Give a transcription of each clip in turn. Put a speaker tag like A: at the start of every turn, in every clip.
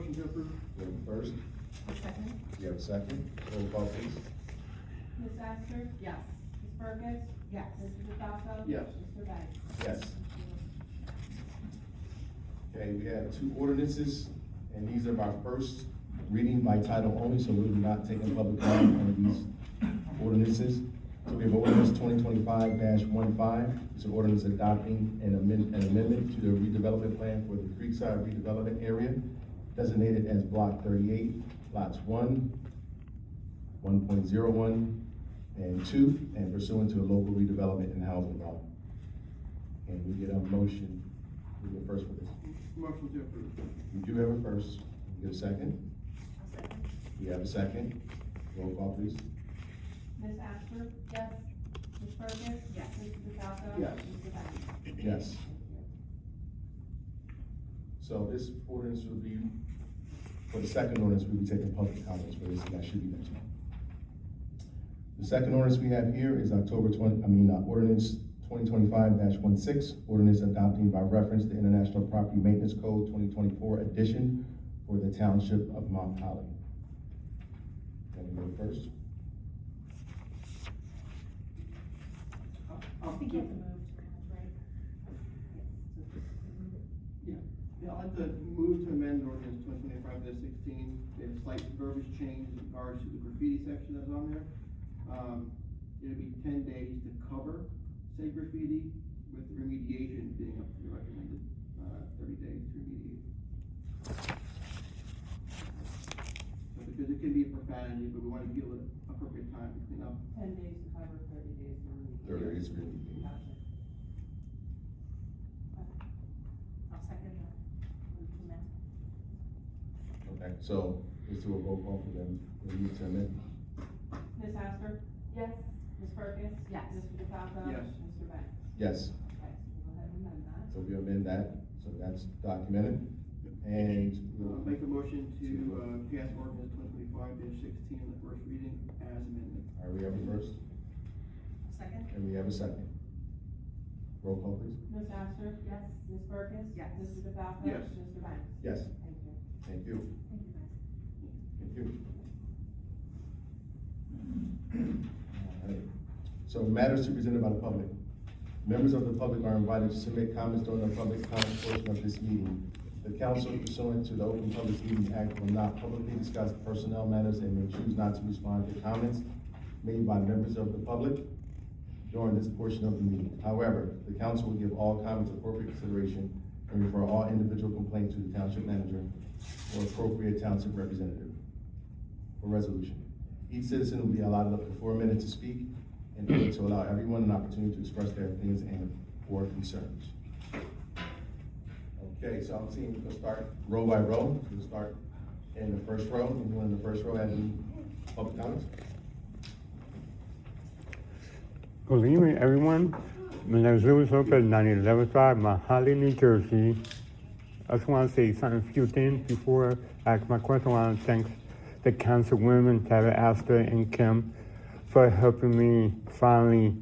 A: Motion to approve.
B: You have a first,
C: A second?
B: you have a second, roll call please.
D: Ms. Astor?
C: Yes.
D: Ms. Burgess?
C: Yes.
D: Mr. DeFalco?
A: Yes.
D: Mr. Banks?
B: Yes. Okay, we have two ordinances, and these are by first reading by title only, so we will not take a public comment on these ordinances. So we have ordinance 2025-15, it's an ordinance adopting an amendment to the redevelopment plan for the Creekside redevelopment area designated as Block 38, Lots 1, 1.01, and 2, and pursuant to a local redevelopment and housing law. And we get a motion, we go first for this.
A: Motion to approve.
B: You do have a first, you get a second,
C: A second?
B: you have a second, roll call please.
D: Ms. Astor?
C: Yes.
D: Ms. Burgess?
C: Yes.
D: Mr. DeFalco?
A: Yes.
D: Mr. Banks?
B: Yes. So this ordinance will be, for the second ordinance, we'll be taking public comments for this, and that should be next month. The second ordinance we have here is ordinance 2025-16, ordinance adopting by reference the International Property Maintenance Code 2024 edition for the Township of Mount Holly. Can we go first?
C: I think you have to move to right?
A: Yeah, I'd like to move to amend ordinance 2025-16, there's slight verbiage change in regards to the graffiti section that's on there. It'll be 10 days to cover say graffiti, with the remediation being up to the recommended, 30 days to remediate. So because it can be a profanity, but we want to give it appropriate time to clean up.
D: 10 days to cover, 30 days to remediate.
B: 30 days really.
D: Gotcha.
C: I'll second that. Move to amend.
B: Okay, so let's do a roll call for them, we need to amend.
D: Ms. Astor?
C: Yes.
D: Ms. Burgess?
C: Yes.
D: Mr. DeFalco?
A: Yes.
D: Mr. Banks?
B: Yes.
D: Okay, so go ahead and amend that.
B: So we amend that, so that's documented, and we'll
A: Make a motion to, pass ordinance 2025-16 on the first reading as amended.
B: all right, we have a first,
C: Second?
B: and we have a second. Roll call, please.
D: Ms. Astor?
C: Yes.
D: Ms. Burgess?
C: Yes.
D: Mr. DeFalco?
A: Yes.
D: Mr. Banks?
B: Yes,
D: Thank you.
B: thank you,
C: Thank you, guys.
B: thank you. All right. So matters to be presented by the public. Members of the public are invited to submit comments during the public comment portion of this meeting. The council pursuant to the Open Public Meetings Act will not publicly discuss personnel matters and may choose not to respond to comments made by members of the public during this portion of the meeting. However, the council will give all comments appropriate consideration and refer all individual complaints to the township manager or appropriate township representative for resolution. Each citizen will be allotted up to 4 minutes to speak in order to allow everyone an opportunity to express their opinions and or concerns. Okay, so I'm seeing we'll start row by row. We'll start in the first row. Anyone in the first row have any public comments?
E: Good evening, everyone. My name is Louis Lopez, 911 Drive, Mahali, New Jersey. I just want to say something, a few things before I ask my question. I want to thank the councilwomen, Tara, Astor, and Kim, for helping me finally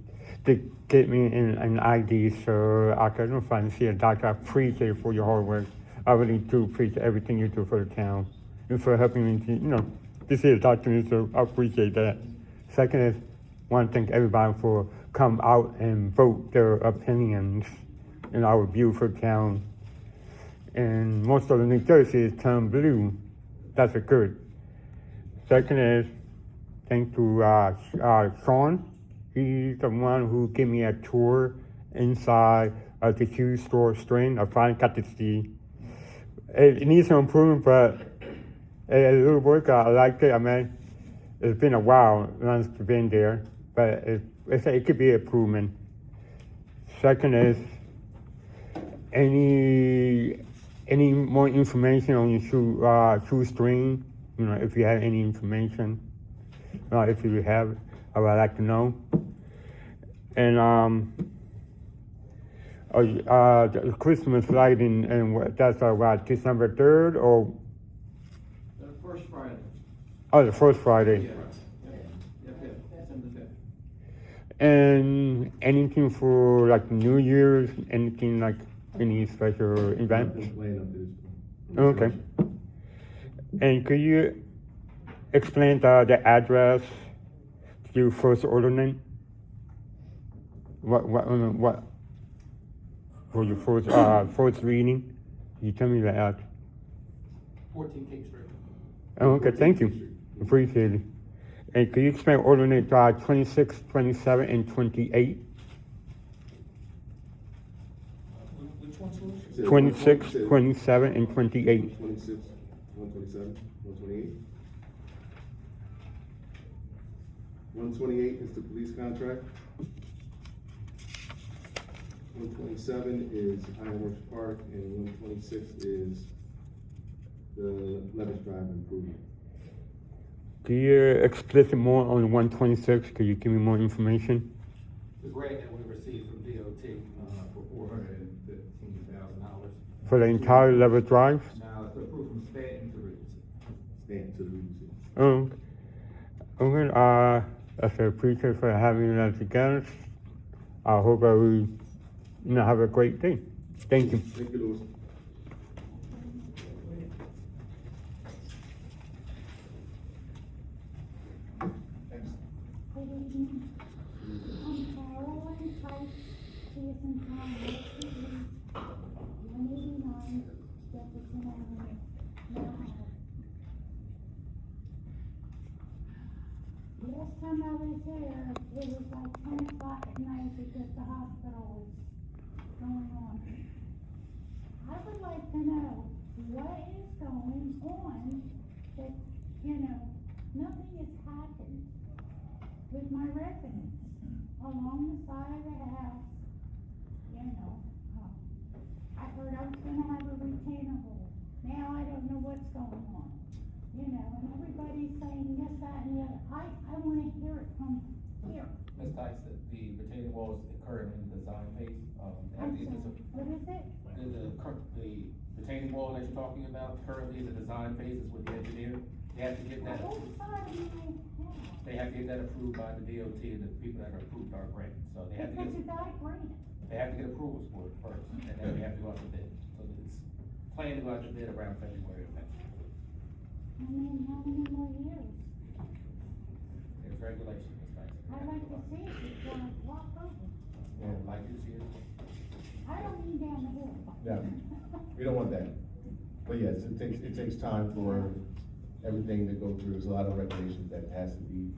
E: to get me an ID so I can finally see a doctor. I appreciate it for your hard work. I really do appreciate everything you do for the town and for helping me to see a doctor, so I appreciate that. Second is, I want to thank everybody for come out and vote their opinions in our beautiful town. And most of the New Jersey is turned blue. That's a good. Second is, thanks to Sean. He's the one who gave me a tour inside of the shoe store string. I finally got to see. It needs some improvement, but a little work. I liked it. I mean, it's been a while since I've been there, but it could be improvement. Second is, any more information on your shoe string? If you have any information, if you have, I would like to know. And the Christmas lighting, and that's what, December 3rd or?
A: The first Friday.
E: Oh, the first Friday.
A: Yeah, December 5th.
E: And anything for like New Year's, anything like any special event?
B: Complain of this.
E: Okay. And could you explain the address to first ordinance? What for your first reading? Can you tell me the address?
F: 14 King Street.
E: Oh, okay, thank you. Appreciate it. And could you explain ordinance 26, 27, and 28?
F: Which one's those?
B: Said
E: 26,
B: said
E: 27, and 28.
B: 26, 127, 128. 128 is the police contract. 127 is Ironworks Park, and 126 is the Levis Drive improvement.
E: Could you explicit more on 126? Could you give me more information?
F: The grant that we received from DOT for $415,000.
E: For the entire Levis Drive?
F: Now, it's approved from Stanton to Regency.
B: Stand to the Regency.
E: Oh, okay. I said appreciate for having us together. I hope we have a great day. Thank you.
B: Thank you, Louis.
G: Good evening. I'm Carolyn Price, Citizen Town, 189, Jefferson Avenue, Manhattan. Last time I was there, it was like 10 o'clock at night because the hospital was going on. I would like to know what is going on that, nothing has happened with my residents along the side of the house. I heard I was gonna have a retainer wall. Now I don't know what's going on. And everybody's saying this, that, and the other. I wanna hear it from here.
F: Ms. Tyson, the retaining wall is currently in the design phase.
G: I'm sorry, what is it?
F: The retaining wall that you're talking about currently in the design phase is with the engineer. They have to get
G: The
F: that,
G: whole side of my house.
F: they have to get that approved by the DOT and the people that are approved our grant. So they have to
G: Because
F: get,
G: of that grant.
F: they have to get approvals for it first, and then we have to go out to bid. So it's planned to go out to bid around February of next year.
G: How many more years?
F: There's regulations, Ms. Tyson.
G: I'd like to see it before I walk over.
F: Like you see it.
G: I don't mean down the hill.
B: Yeah, we don't want that. But yes, it takes time for everything to go through. There's a lot of regulations that has to be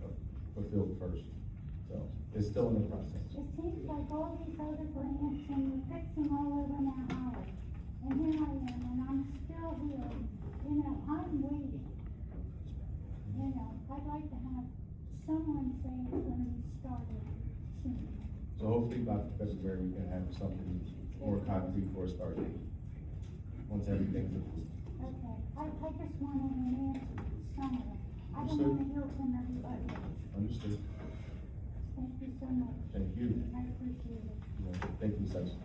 B: fulfilled first. So it's still in the process.
G: It seems like all these other grants and you're fixing all over my house. And here I am, and I'm still here. I'm waiting. I'd like to have someone say it's gonna be started soon.
B: So hopefully by February, we can have something more concrete for a start date, once everything's approved.
G: Okay, I just wanted an answer somewhere. I don't
B: Understood.
G: wanna hear from everybody else.
B: Understood.
G: Thank you so much.
B: Thank you.
G: I appreciate it.
B: Thank you, Ms. Tyson.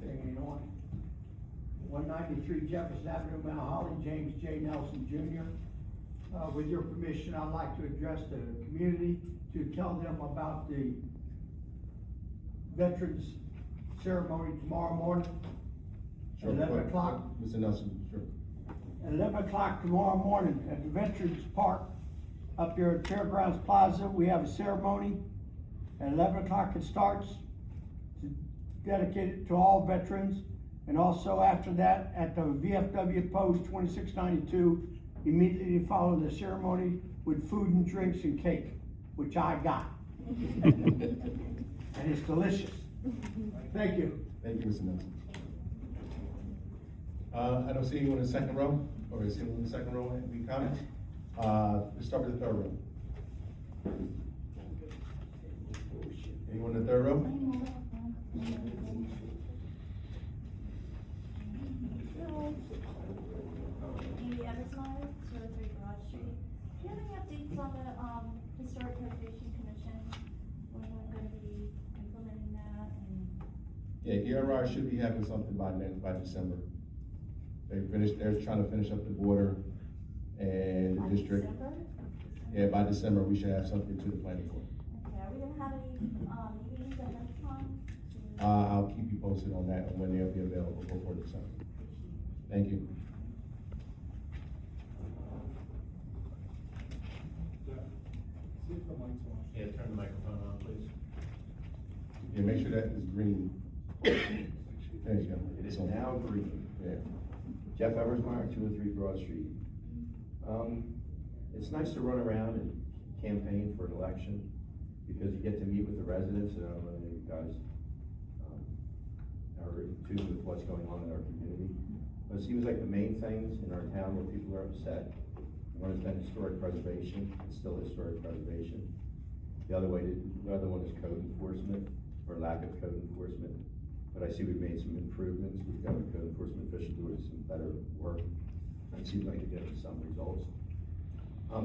H: Taking it on. 193 Jefferson Avenue, Mount Holly, James J. Nelson Jr. With your permission, I'd like to address the community to tell them about the Veterans Ceremony tomorrow morning.
B: Sure,
H: 11
B: but-
H: o'clock.
B: Mr. Nelson, sure.
H: At 11 o'clock tomorrow morning at the Veterans Park, up there at Fairgrounds Plaza, we have a ceremony. At 11 o'clock it starts, to dedicate it to all veterans. And also after that, at the VFW Post 2692, immediately follow the ceremony with food and drinks and cake, which I got. And it's delicious. Thank you.
B: Thank you, Mr. Nelson. I don't see anyone in the second row, or is anyone in the second row, any comments? Let's start with the third row. Anyone in the third row?
I: Amy Eversmeyer, 203 Broad Street. Do you have any updates on the Historic Preservation Commission? When we're going to be implementing that and?
B: Yeah, ERR should be having something by December. They're trying to finish up the border and
I: By
B: the district.
I: December?
B: Yeah, by December, we should have something to the planning board.
I: Okay, are we gonna have any, meetings at that time?
B: I'll keep you posted on that, and when they'll be available before December. Thank you.
F: Yeah, turn the microphone on, please.
B: Yeah, make sure that is green. There you go.
J: It is now green.
B: Yeah.
J: Jeff Eversmeyer, 203 Broad Street. It's nice to run around and campaign for an election because you get to meet with the residents, and I don't know if you guys are in tune with what's going on in our community. But it seems like the main things in our town where people are upset, one has been historic preservation, it's still historic preservation. The other one is code enforcement, or lack of code enforcement. But I see we've made some improvements. We've got a code enforcement official doing some better work. It seems like they're getting some results.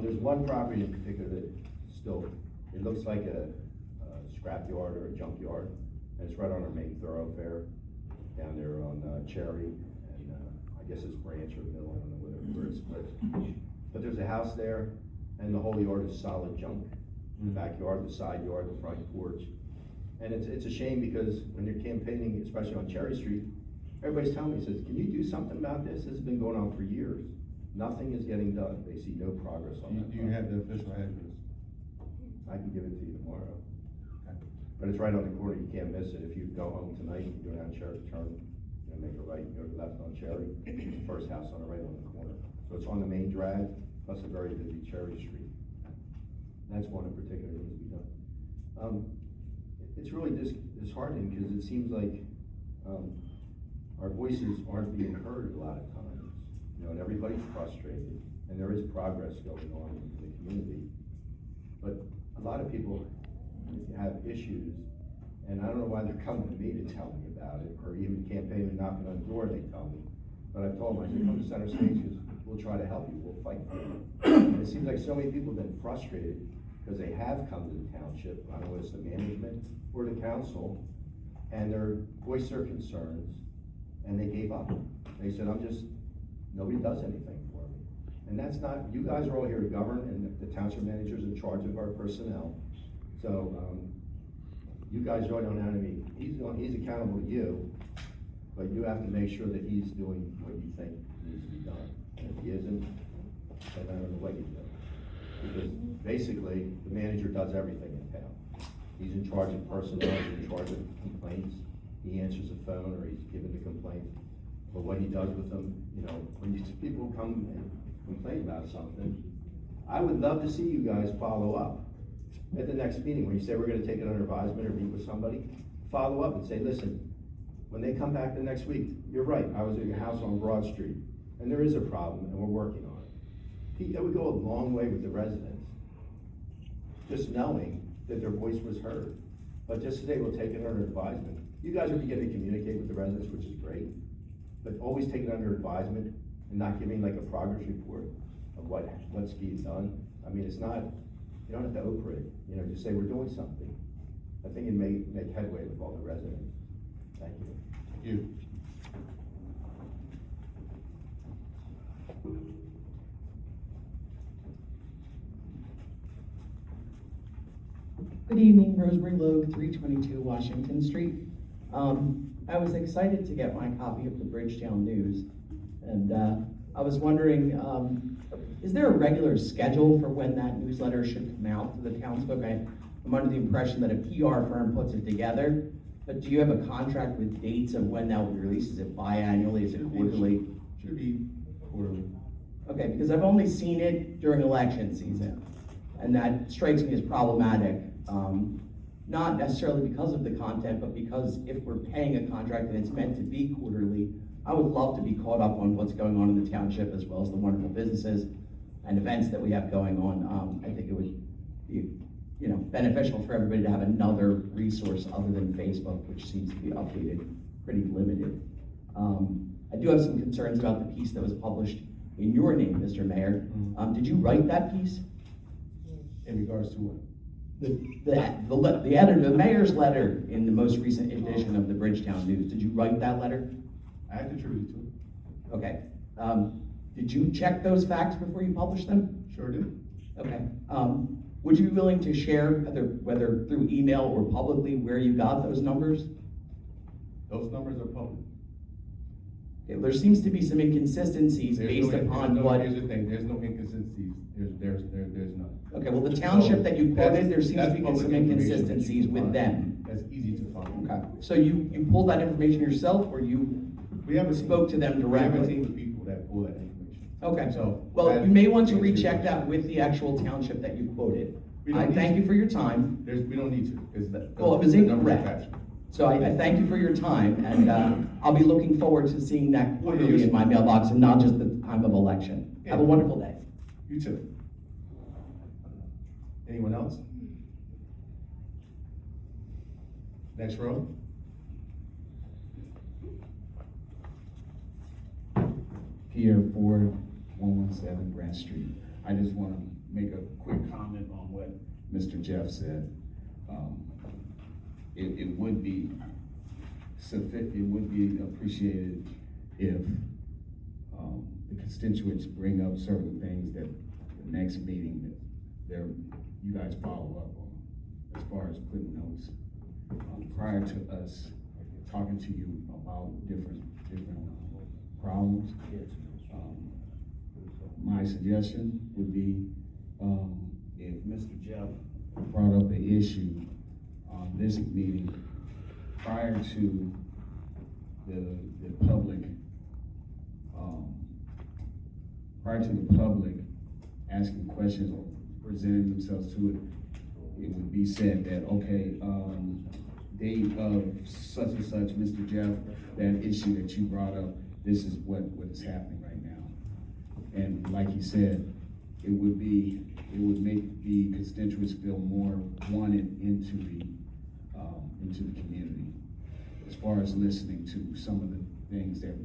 J: There's one property in particular that still, it looks like a scrap yard or a junk yard. And it's right on our main thoroughfare down there on Cherry, and I guess it's Branch or Mill, I don't know where it splits. But there's a house there, and the whole yard is solid junk. The backyard, the side yard, the front porch. And it's a shame because when you're campaigning, especially on Cherry Street, everybody's telling me, says, can you do something about this? This has been going on for years. Nothing is getting done. They see no progress on that.
B: Do you have the official address?
J: I can give it to you tomorrow.
B: Okay.
J: But it's right on the corner, you can't miss it. If you go home tonight, you go down Cherry, turn, make a right, go left on Cherry, the first house on the right on the corner. So it's on the main drag, plus a very busy Cherry Street. That's one in particular that needs to be done. It's really disheartening because it seems like our voices aren't being heard a lot of times. You know, and everybody's frustrated, and there is progress going on in the community. But a lot of people have issues, and I don't know why they're coming to me to tell me about it, or even campaigning, knocking on the door, and they tell me. But I've told them, I said, come to center stage, because we'll try to help you, we'll fight for you. And it seems like so many people have been frustrated because they have come to the township, I don't know if it's the management or the council, and they voiced their concerns, and they gave up. They said, nobody does anything for me. And that's not, you guys are all here to govern, and the township manager's in charge of our personnel. So, you guys really don't have any, he's accountable to you, but you have to make sure that he's doing what you think needs to be done. And if he isn't, then I don't know what you do. Because basically, the manager does everything in town. He's in charge of personnel, he's in charge of complaints, he answers the phone, or he's given the complaint. But what he does with them, you know, when people come and complain about something, I would love to see you guys follow up at the next meeting, when you say we're gonna take it under advisement or meet with somebody, follow up and say, listen, when they come back the next week, you're right, I was at your house on Broad Street, and there is a problem, and we're working on it. It would go a long way with the residents, just knowing that their voice was heard. But just today, we'll take it under advisement. You guys are beginning to communicate with the residents, which is great, but always take it under advisement and not giving like a progress report of what's being done. I mean, it's not, you don't have to Oprah it, you know, just say we're doing something. I think it may make headway with all the residents. Thank you.
B: Thank you.
K: Good evening, Rosemary Logue, 322 Washington Street. I was excited to get my copy of the Bridgetown News, and I was wondering, is there a regular schedule for when that newsletter should come out to the townsfolk? I'm under the impression that a PR firm puts it together, but do you have a contract with dates of when that will be released? Is it biannually, is it quarterly?
B: Should be quarterly.
K: Okay, because I've only seen it during election season, and that strikes me as problematic. Not necessarily because of the content, but because if we're paying a contract and it's meant to be quarterly, I would love to be caught up on what's going on in the township, as well as the wonderful businesses and events that we have going on. I think it would be, you know, beneficial for everybody to have another resource other than Facebook, which seems to be updated pretty limited. I do have some concerns about the piece that was published in your name, Mr. Mayor. Did you write that piece?
B: In regards to what?
K: The editor, the mayor's letter in the most recent edition of the Bridgetown News. Did you write that letter?
B: I contributed to it.
K: Okay. Did you check those facts before you published them?
B: Sure did.
K: Okay, would you be willing to share, whether through email or publicly, where you got those numbers?
B: Those numbers are public.
K: Okay, there seems to be some inconsistencies based upon what.
B: Here's the thing, there's no inconsistencies, there's none.
K: Okay, well, the township that you quoted, there seems to
B: That's
K: be
B: public
K: some
B: information that you
K: inconsistencies
B: can
K: with
B: find.
K: them.
B: That's easy to find.
K: Okay, so you pulled that information yourself, or you
B: We have a team.
K: spoke to them
B: We have a
K: directly?
B: team of people that pull that information.
K: Okay,
B: So.
K: well,
B: that
K: you may want to
B: answers your
K: recheck
B: question.
K: that with the actual township that you quoted.
B: We don't
K: I
B: need
K: thank
B: to.
K: you for your time.
B: We don't need to, because.
K: Well, it was
B: the numbers are
K: incorrect.
B: factual.
K: So I thank you for your time, and I'll be looking forward to seeing that quarterly in my mailbox and not just the time of election. Have a wonderful day.
B: You too. Anyone else? Next row.
L: Pierre Ford, 117 Grant Street. I just want to make a quick comment on what Mr. Jeff said. It would be appreciated if the constituents bring up certain things that the next meeting that you guys follow up on, as far as putting notes. Prior to us talking to you about different problems, my suggestion would be, if Mr. Jeff brought up an issue on this meeting prior to the public, asking questions or presenting themselves to it, it would be said that, okay, date of such and such, Mr. Jeff, that issue that you brought up, this is what is happening right now. And like he said, it would make the constituents feel more wanted into the community, as far as listening to some of the things that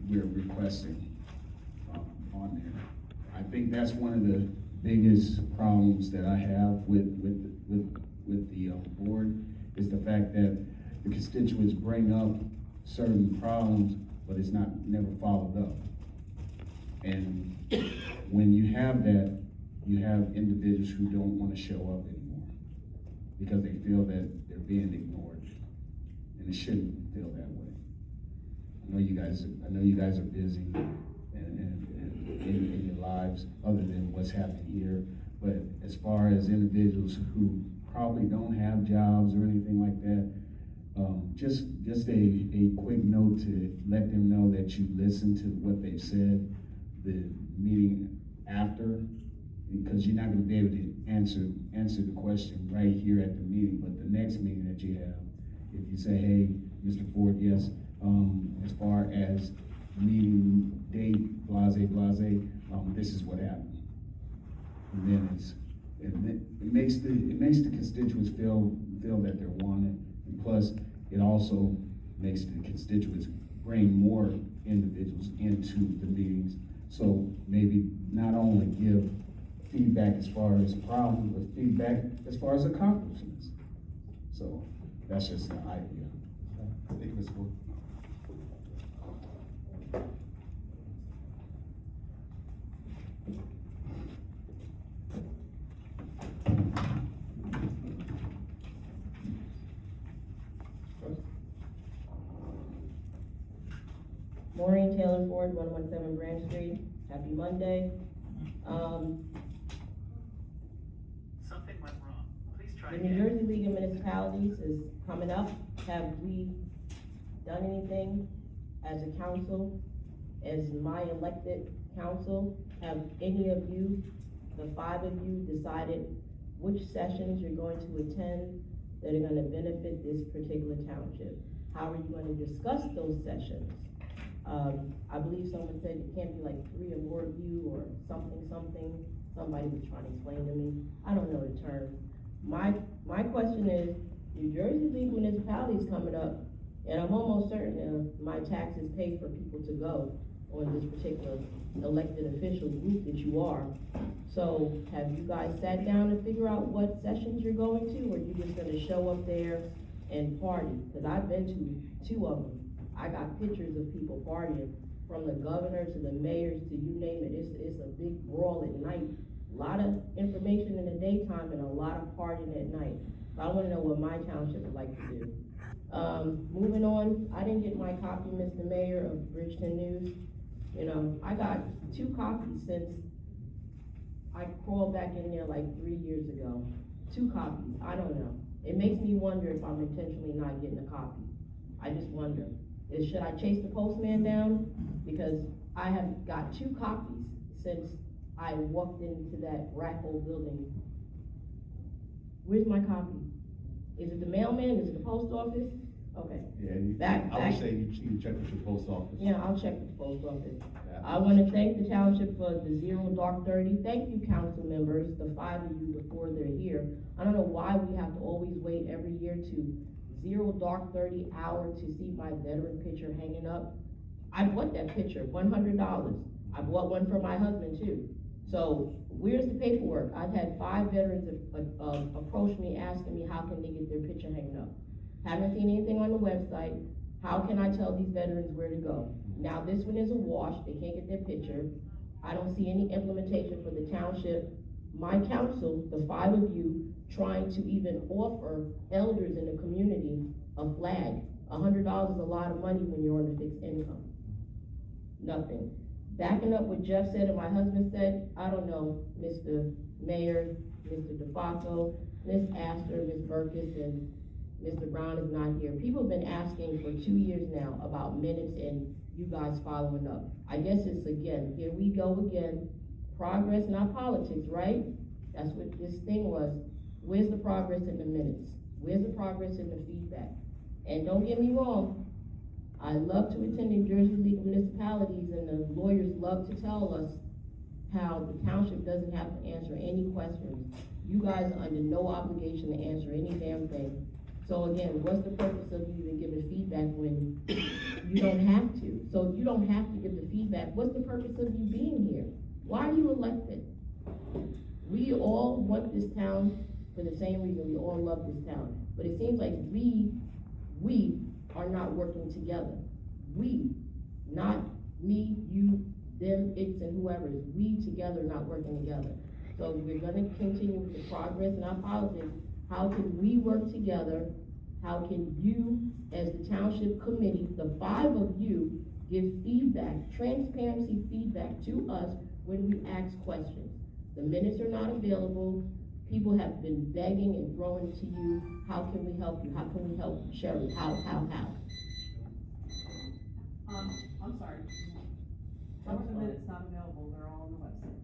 L: we're requesting on there. I think that's one of the biggest problems that I have with the board, is the fact that the constituents bring up certain problems, but it's never followed up. And when you have that, you have individuals who don't want to show up anymore because they feel that they're being ignored, and it shouldn't feel that way. I know you guys are busy in your lives, other than what's happening here. But as far as individuals who probably don't have jobs or anything like that, just a quick note to let them know that you listened to what they've said the meeting after, because you're not going to be able to answer the question right here at the meeting. But the next meeting that you have, if you say, hey, Mr. Ford, yes, as far as meeting date, blase, this is what happened. And then it makes the constituents feel that they're wanted, and plus it also makes the constituents bring more individuals into the meetings. So maybe not only give feedback as far as problems, but feedback as far as accomplishments. So that's just an idea.
B: Thank you, Mr. Ford.
M: Maureen Taylor Ford, 117 Branch Street. Happy Monday.
N: Something went wrong. Please try
M: The New Jersey League of Municipalities is coming up. Have we done anything as a council, as my elected council? Have any of you, the 5 of you, decided which sessions you're going to attend that are gonna benefit this particular township? How are you gonna discuss those sessions? I believe someone said it can't be like 3 or more of you or something. Somebody was trying to explain to me. I don't know the term. My question is, New Jersey League of Municipalities coming up, and I'm almost certain my taxes pay for people to go on this particular elected official group that you are. So have you guys sat down and figure out what sessions you're going to, or are you just gonna show up there and party? Because I've been to 2 of them. I got pictures of people partying, from the governor to the mayors to you name it. It's a big brawl at night lot of information in the daytime and a lot of partying at night. So I wanna know what my township would like to do. Moving on, I didn't get my copy, Mr. Mayor, of Bridgeton News. You know, I got 2 copies since I crawled back in there like 3 years ago. 2 copies, I don't know. It makes me wonder if I'm intentionally not getting a copy. I just wonder. Should I chase the postman down? Because I have got 2 copies since I walked into that rat hole building. Where's my copy? Is it the mailman? Is it the post office? Okay.
B: Yeah, I would say you need to check with your post office.
M: Yeah, I'll check with the post office.
B: Yeah.
M: I wanna thank the township for the 0 dark 30. Thank you, council members, the 5 of you, the 4 that are here. I don't know why we have to always wait every year to 0 dark 30 hour to see my veteran picture hanging up. I bought that picture, $100. I bought one for my husband too. So where's the paperwork? I've had 5 veterans approach me asking me how can they get their picture hanging up. Haven't seen anything on the website. How can I tell these veterans where to go? Now this one is a wash, they can't get their picture. I don't see any implementation for the township, my council, the 5 of you, trying to even offer elders in the community a flag. $100 is a lot of money when you're on a fixed income. Nothing. Backing up what Jeff said and my husband said, I don't know, Mr. Mayor, Mr. DeFaco, Ms. Astor, Ms. Burkus, and Mr. Brown is not here. People have been asking for 2 years now about minutes and you guys following up. I guess it's again, here we go again, progress, not politics, right? That's what this thing was. Where's the progress in the minutes? Where's the progress in the feedback? And don't get me wrong, I love to attend New Jersey League of Municipalities and the lawyers love to tell us how the township doesn't have to answer any questions. You guys are under no obligation to answer any damn thing. So again, what's the purpose of you even giving feedback when you don't have to? So if you don't have to give the feedback, what's the purpose of you being here? Why are you elected? We all want this town for the same reason. We all love this town. But it seems like we are not working together. We, not me, you, them, it's, and whoever. We together not working together. So we're gonna continue with the progress in our politics. How can we work together? How can you, as the township committee, the 5 of you, give feedback, transparency feedback to us when we ask questions? The minutes are not available. People have been begging and throwing to you. How can we help you? How can we help Sherry? How?
D: I'm sorry. How are the minutes not available? They're all on the website.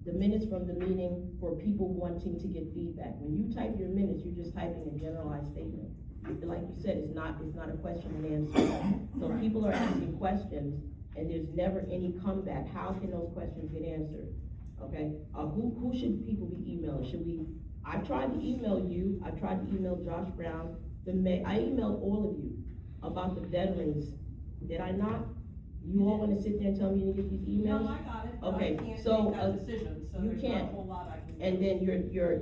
M: The minutes from the meeting for people wanting to get feedback. When you type your minutes, you're just typing a generalized statement. Like you said, it's not a question and answer. So people are asking questions and there's never any comeback. How can those questions get answered? Okay, who should people be emailing? I tried to email you, I tried to email Josh Brown, I emailed all of you about the veterans. Did I not? You all wanna sit there and tell me to get these emails?
D: No, I got it, but
M: Okay,
D: I can't
M: so,
D: make that decision, so
M: you
D: there's not
M: can't.
D: a whole lot I can do.
M: And then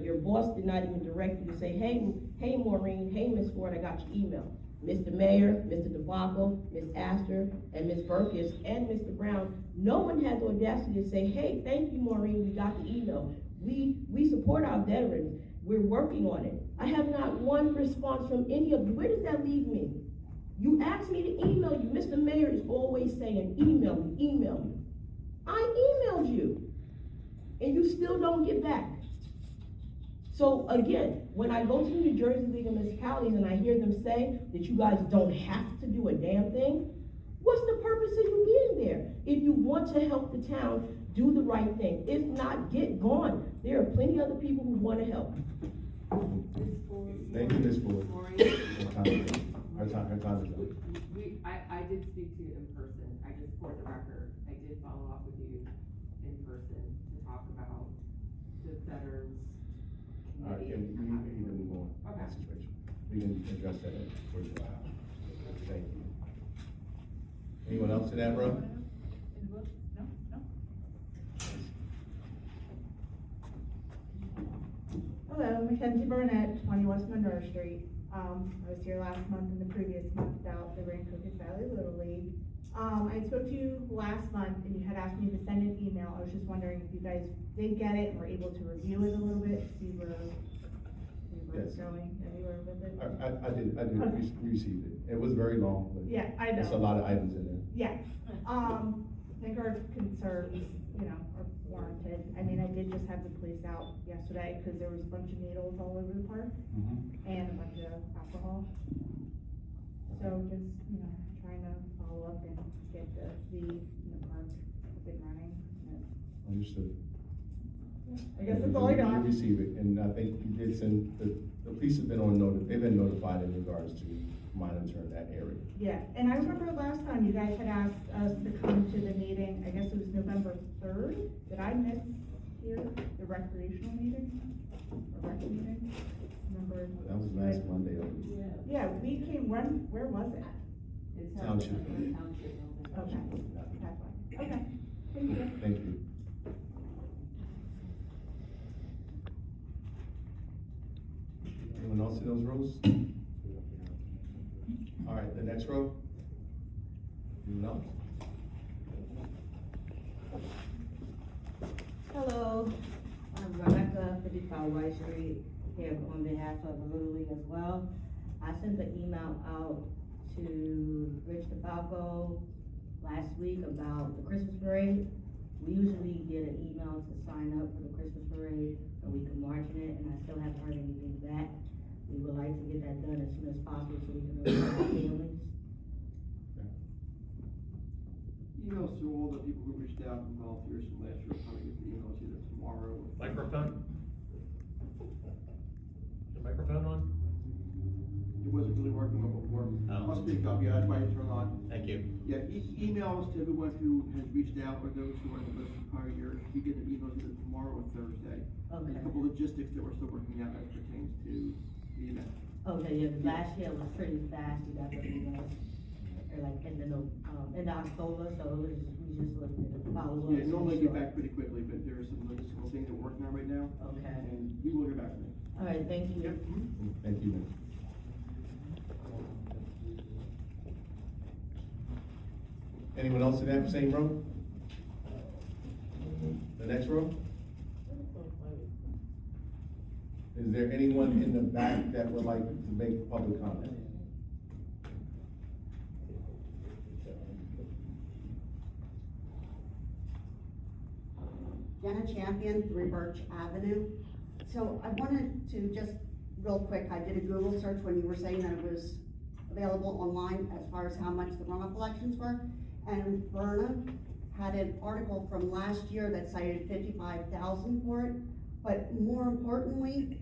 M: your boss did not even direct you to say, hey Maureen, hey Ms. Ford, I got your email. Mr. Mayor, Mr. DeFalco, Ms. Astor, and Ms. Burkus, and Mr. Brown, no one had the audacity to say, hey, thank you Maureen, we got the email. We support our veterans, we're working on it. I have not one response from any of you. Where does that leave me? You asked me to email you. Mr. Mayor is always saying, email me. I emailed you, and you still don't get back. So again, when I go to the New Jersey League of Municipalities and I hear them say that you guys don't have to do a damn thing, what's the purpose of you being there? If you want to help the town, do the right thing. If not, get gone. There are plenty of other people who want to help.
B: Thank you, Ms. Ford. Her time is up.
O: I did speak to you in person. I just, for the record, I did follow up with you in person to talk about the veterans.
B: All right, can we move on?
O: Okay.
B: That situation. We can address that for you. Thank you. Anyone else to that, bro?
C: No.
P: Hello, Mackenzie Burnett, 20 West Monroe Street. I was here last month and the previous month about the Grand Crooked Valley Little League. I spoke to you last month and you had asked me to send an email. I was just wondering if you guys did get it and were able to review it a little bit, see where it's
B: Yes.
P: going, anywhere with it.
B: I did receive it. It was very long, but.
P: Yeah, I know.
B: There's a lot of items in there.
P: Yes, I think our concerns, are warranted. I mean, I did just have the police out yesterday, cause there was a bunch of needles all over the park and a bunch of alcohol. So just, trying to follow up and get the park up and running.
B: Understood.
P: I guess that's all I got.
B: You receive it, and I think you did send, the police have been they've been notified in regards to monitoring that area.
P: Yeah, and I remember last time you guys had asked us to come to the meeting, I guess it was November 3rd. Did I miss here the recreational meeting? Or rec meeting? Remember?
B: That was last Monday.
P: Yeah, we came, where was it?
O: It's
B: Township.
O: Township.
P: Okay, that's fine. Okay, thank you.
B: Thank you. Anyone else in those rows? All right, the next row? Anyone else?
M: Hello, I'm Rebecca, 55 White Street, here on behalf of Little League as well. I sent the email out to Rich DeFalco last week about the Christmas parade. We usually get an email to sign up for the Christmas parade so we can march in it, and I still haven't heard anything back. We would like to get that done as soon as possible so we can notify our families.
A: Emails to all the people who reached out and volunteers from last year, probably get the emails either tomorrow or.
N: Microphone? The microphone on?
A: It wasn't really working well before.
N: Oh.
A: I'll speak up, yeah, that's why it's turned on.
N: Thank you.
A: Yeah, emails to everyone who has reached out or those who are on the list for prior year, you get an email either tomorrow or Thursday.
M: Okay.
A: There's a couple logistics that we're still working out as pertains to the event.
M: Okay, yeah, last year was pretty fast, we got the emails, or like in October, so it was, we just looked at the follow-up.
A: Yeah, normally get back pretty quickly, but there are some logistical things that we're working on right now.
M: Okay.
A: And you will hear back from me.
M: All right, thank you.
B: Thank you, ma'am. Anyone else in that same row? The next row? Is there anyone in the back that would like to make public comment?
Q: Jenna Champion, 3 Birch Avenue. So I wanted to just, real quick, I did a Google search when you were saying that it was available online as far as how much the runoff elections were. And Verna had an article from last year that cited 55,000 for it. But more importantly,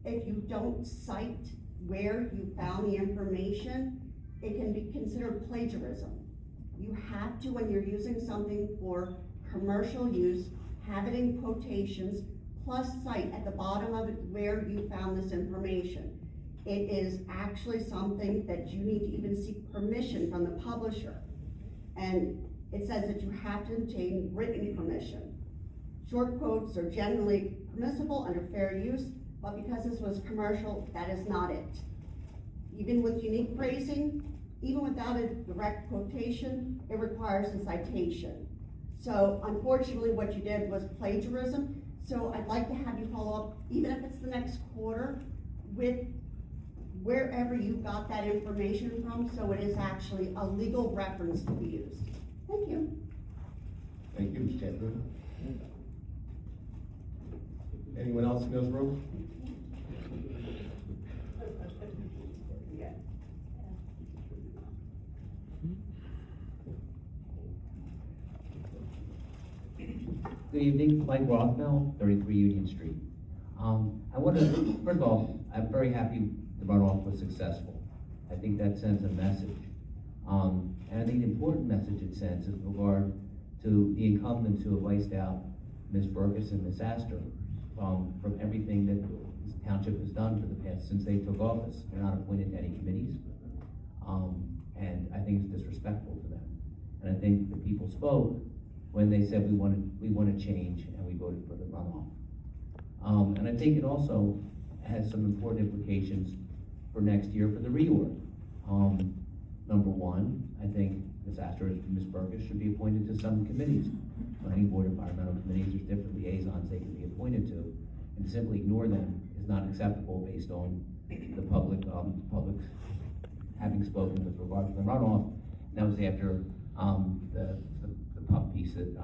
Q: if you don't cite where you found the information, it can be considered plagiarism. You have to, when you're using something for commercial use, have it in quotations, plus cite at the bottom of it where you found this information. It is actually something that you need to even seek permission from the publisher. And it says that you have to obtain written permission. Short quotes are generally permissible under fair use, but because this was commercial, that is not it. Even with unique phrasing, even without a direct quotation, it requires a citation. So unfortunately, what you did was plagiarism. So I'd like to have you follow up, even if it's the next quarter, with wherever you got that information from, so it is actually a legal reference to be used. Thank you.
B: Thank you, Ms. Champion. Anyone else in those rows?
R: Good evening, Mike Rothmel, 33 Union Street. I want to, first of all, I'm very happy the runoff was successful. I think that sends a message. And I think the important message it sends is with regard to the incumbents who have iced out Ms. Burgess and Ms. Astor from everything that this township has done for the past, since they took office. They're not appointed to any committees. And I think it's disrespectful to them. And I think the people spoke when they said we want to change, and we voted for the runoff. And I think it also has some important implications for next year for the reorg. Number one, I think Ms. Astor and Ms. Burgess should be appointed to some committees. Planning board, environmental committees, there's different liaisons they can be appointed to. And to simply ignore them is not acceptable based on the public having spoken with regard to the runoff. And that was after, the pup piece that,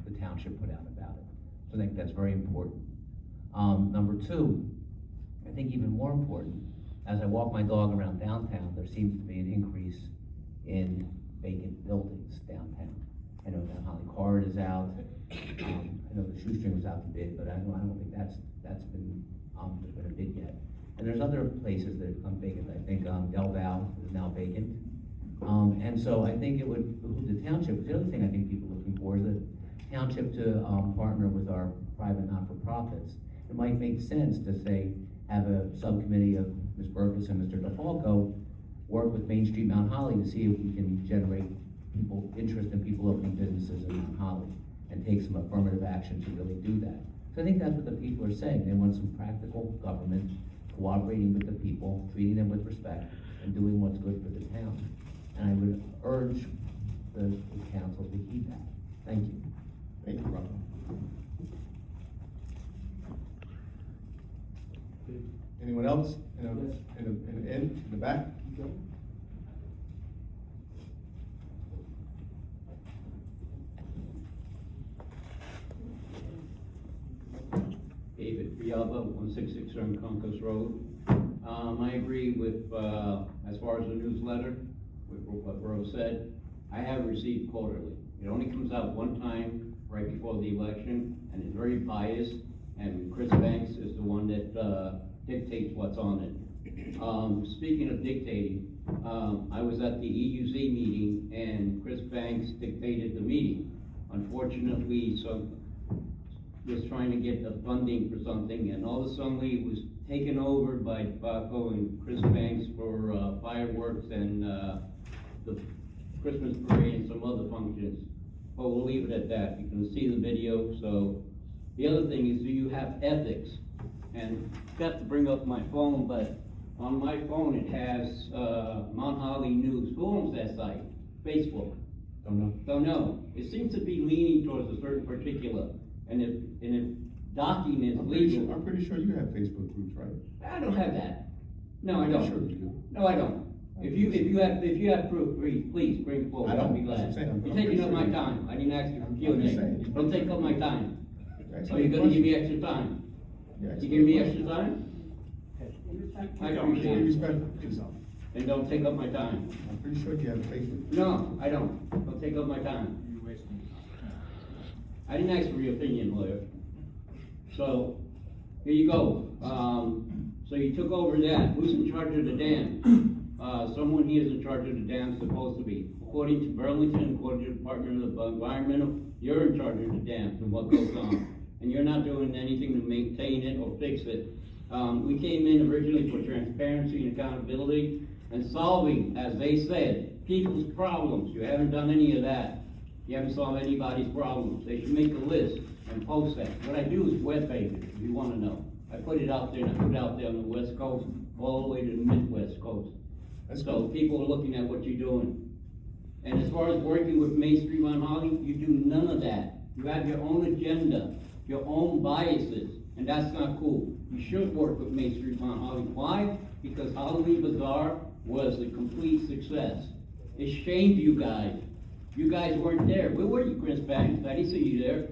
R: the township put out about it. So I think that's very important. Number two, I think even more important, as I walk my dog around downtown, there seems to be an increase in vacant buildings downtown. I know that Holly Card is out, I know the shoestring was out to bid, but I don't think that's been a bid yet. And there's other places that have become vacant. I think, Del Val is now vacant. And so I think it would behoove the township. The other thing I think people are looking for is the township to, partner with our private not-for-profits. It might make sense to say, have a subcommittee of Ms. Burgess and Mr. DeFalco work with Main Street Mount Holly to see if we can generate interest in people opening businesses in Mount Holly and take some affirmative action to really do that. So I think that's what the people are saying. They want some practical government cooperating with the people, treating them with respect, and doing what's good for the town. And I would urge the council to heed that. Thank you.
B: Thank you, Rob. Anyone else? In the back?
S: David Rialba, 1667 Concourse Road. I agree with, as far as the newsletter, with what Rose said. I have received quarterly. It only comes out one time right before the election, and it's very biased, and Chris Banks is the one that dictates what's on it. Speaking of dictating, I was at the EUZ meeting, and Chris Banks dictated the meeting. Unfortunately, was trying to get the funding for something, and all of a sudden it was taken over by Baco and Chris Banks for fireworks and the Christmas parade and some other functions. But we'll leave it at that. You can see the video. So the other thing is, do you have ethics? And got to bring up my phone, but on my phone it has Mount Holly News. Who owns that site? Facebook.
B: Don't know.
S: Don't know. It seems to be leaning towards a certain particular. And if docking is legal.
B: I'm pretty sure you have Facebook groups, right?
S: I don't have that. No, I don't.
B: Sure you do.
S: No, I don't. If you have proof, please bring forward.
B: I don't.
S: I'll be glad.
B: I'm
S: You're taking up my
B: sure.
S: time. I didn't ask you for
B: I'm just
S: Q&A.
B: saying.
S: Don't take up my time.
B: Ask
S: Are
B: me
S: you
B: a
S: gonna give me
B: question.
S: extra time?
B: Yeah,
S: You give me extra time? I
B: Be
S: appreciate it.
B: respectful to yourself.
S: And don't take up my time.
B: I'm pretty sure you have Facebook.
S: No, I don't. Don't take up my time. I didn't ask for your opinion, lawyer. So, here you go. So you took over that. Who's in charge of the dam? Someone here is in charge of the dam, supposed to be. According to Burlington, according to the Department of Environmental, you're in charge of the dams and what goes on. And you're not doing anything to maintain it or fix it. We came in originally for transparency and accountability and solving, as they said, people's problems. You haven't done any of that. You haven't solved anybody's problems. They should make a list and post that. What I do is web pages, if you wanna know. I put it out there, and I put it out there on the West Coast, all the way to the Midwest Coast. So people are looking at what you're doing. And as far as working with Main Street Mount Holly, you do none of that. You have your own agenda, your own biases, and that's not cool. You should work with Main Street Mount Holly. Why? Because Halloween Bazaar was a complete success. It shamed you guys. You guys weren't there. Where were you, Chris Banks? I didn't see you there.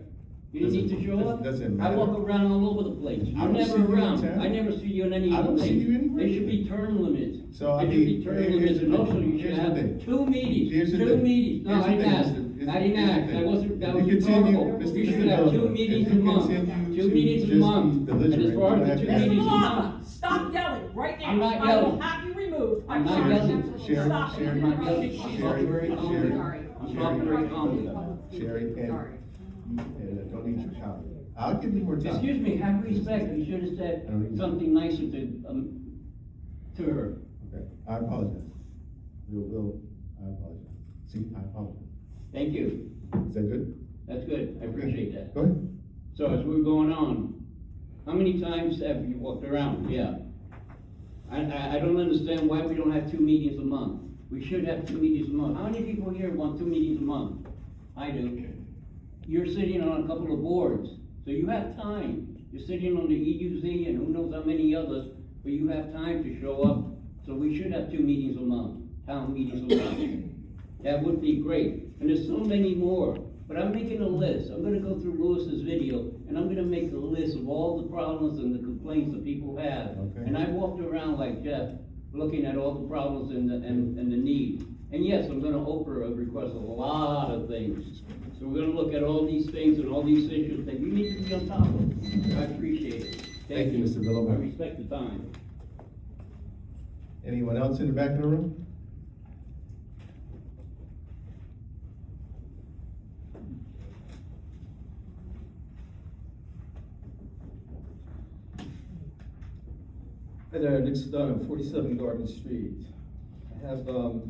S: You didn't need to show up?
B: Doesn't
S: I
B: matter.
S: walk around all over the place.
B: I
S: You're
B: don't
S: never
B: see you in
S: around.
B: town.
S: I never see you in any
B: I
S: of
B: don't
S: the
B: see you
S: places.
B: anywhere.
S: There should be term limits.
B: So, I
S: There should be
B: mean,
S: term
B: here's
S: limits,
B: the
S: and
B: thing.
S: also you should
B: Here's the
S: have
B: thing.
S: 2 meetings.
B: Here's the
S: 2
B: thing.
S: meetings. No,
B: Here's
S: I
B: the
S: didn't
B: thing,
S: ask.
B: Mr.
S: I didn't ask.
B: Mr.
S: That wasn't
B: If you
S: rhetorical.
B: continue,
S: You
B: Mr.
S: should have 2
B: Developer,
S: meetings
B: if
S: a
B: you
S: month.
B: continue
S: 2
B: to
S: meetings a
B: just
S: month.
B: be
S: And as
B: belligerent,
S: far
B: you
S: as
B: have
S: the
B: to
S: 2
B: ask
S: meetings a
B: me.
S: month.
D: Stop yelling right now.
S: I'm not
D: I will
S: yelling.
D: have you removed.
S: I'm not
B: Sherry,
S: yelling.
B: Sherry,
D: Stop.
B: Sherry,
S: I'm not yelling. I'm
B: Sherry,
S: talking very calmly.
B: Sherry,
S: I'm talking very calmly.
B: Sherry, and,
O: Sorry.
B: don't need your comment. I'll give you more time.
S: Excuse me, have respect. You should have said
B: I don't need-
S: something nicer to her.
B: Okay, I apologize. I apologize. See, I apologize.
S: Thank you.
B: Is that good?
S: That's good. I appreciate that.
B: Go ahead.
S: So as we're going on, how many times have you walked around? Yeah. I don't understand why we don't have 2 meetings a month. We should have 2 meetings a month. How many people here want 2 meetings a month? I do. You're sitting on a couple of boards, so you have time. You're sitting on the EUZ and who knows how many others, but you have time to show up. So we should have 2 meetings a month, town meetings a month. That would be great. And there's so many more, but I'm making a list. I'm gonna go through Lewis's video, and I'm gonna make a list of all the problems and the complaints that people have.
B: Okay.
S: And I walked around like Jeff, looking at all the problems and the need. And yes, I'm gonna request a lot of things. So we're gonna look at all these things and all these issues that you need to be on top of. I appreciate it.
B: Thank you, Mr. Villalobos.
S: I respect the time.
B: Anyone else in the back of the room?
T: Hi there, Nick Sedano, 47 Garden Street. I have a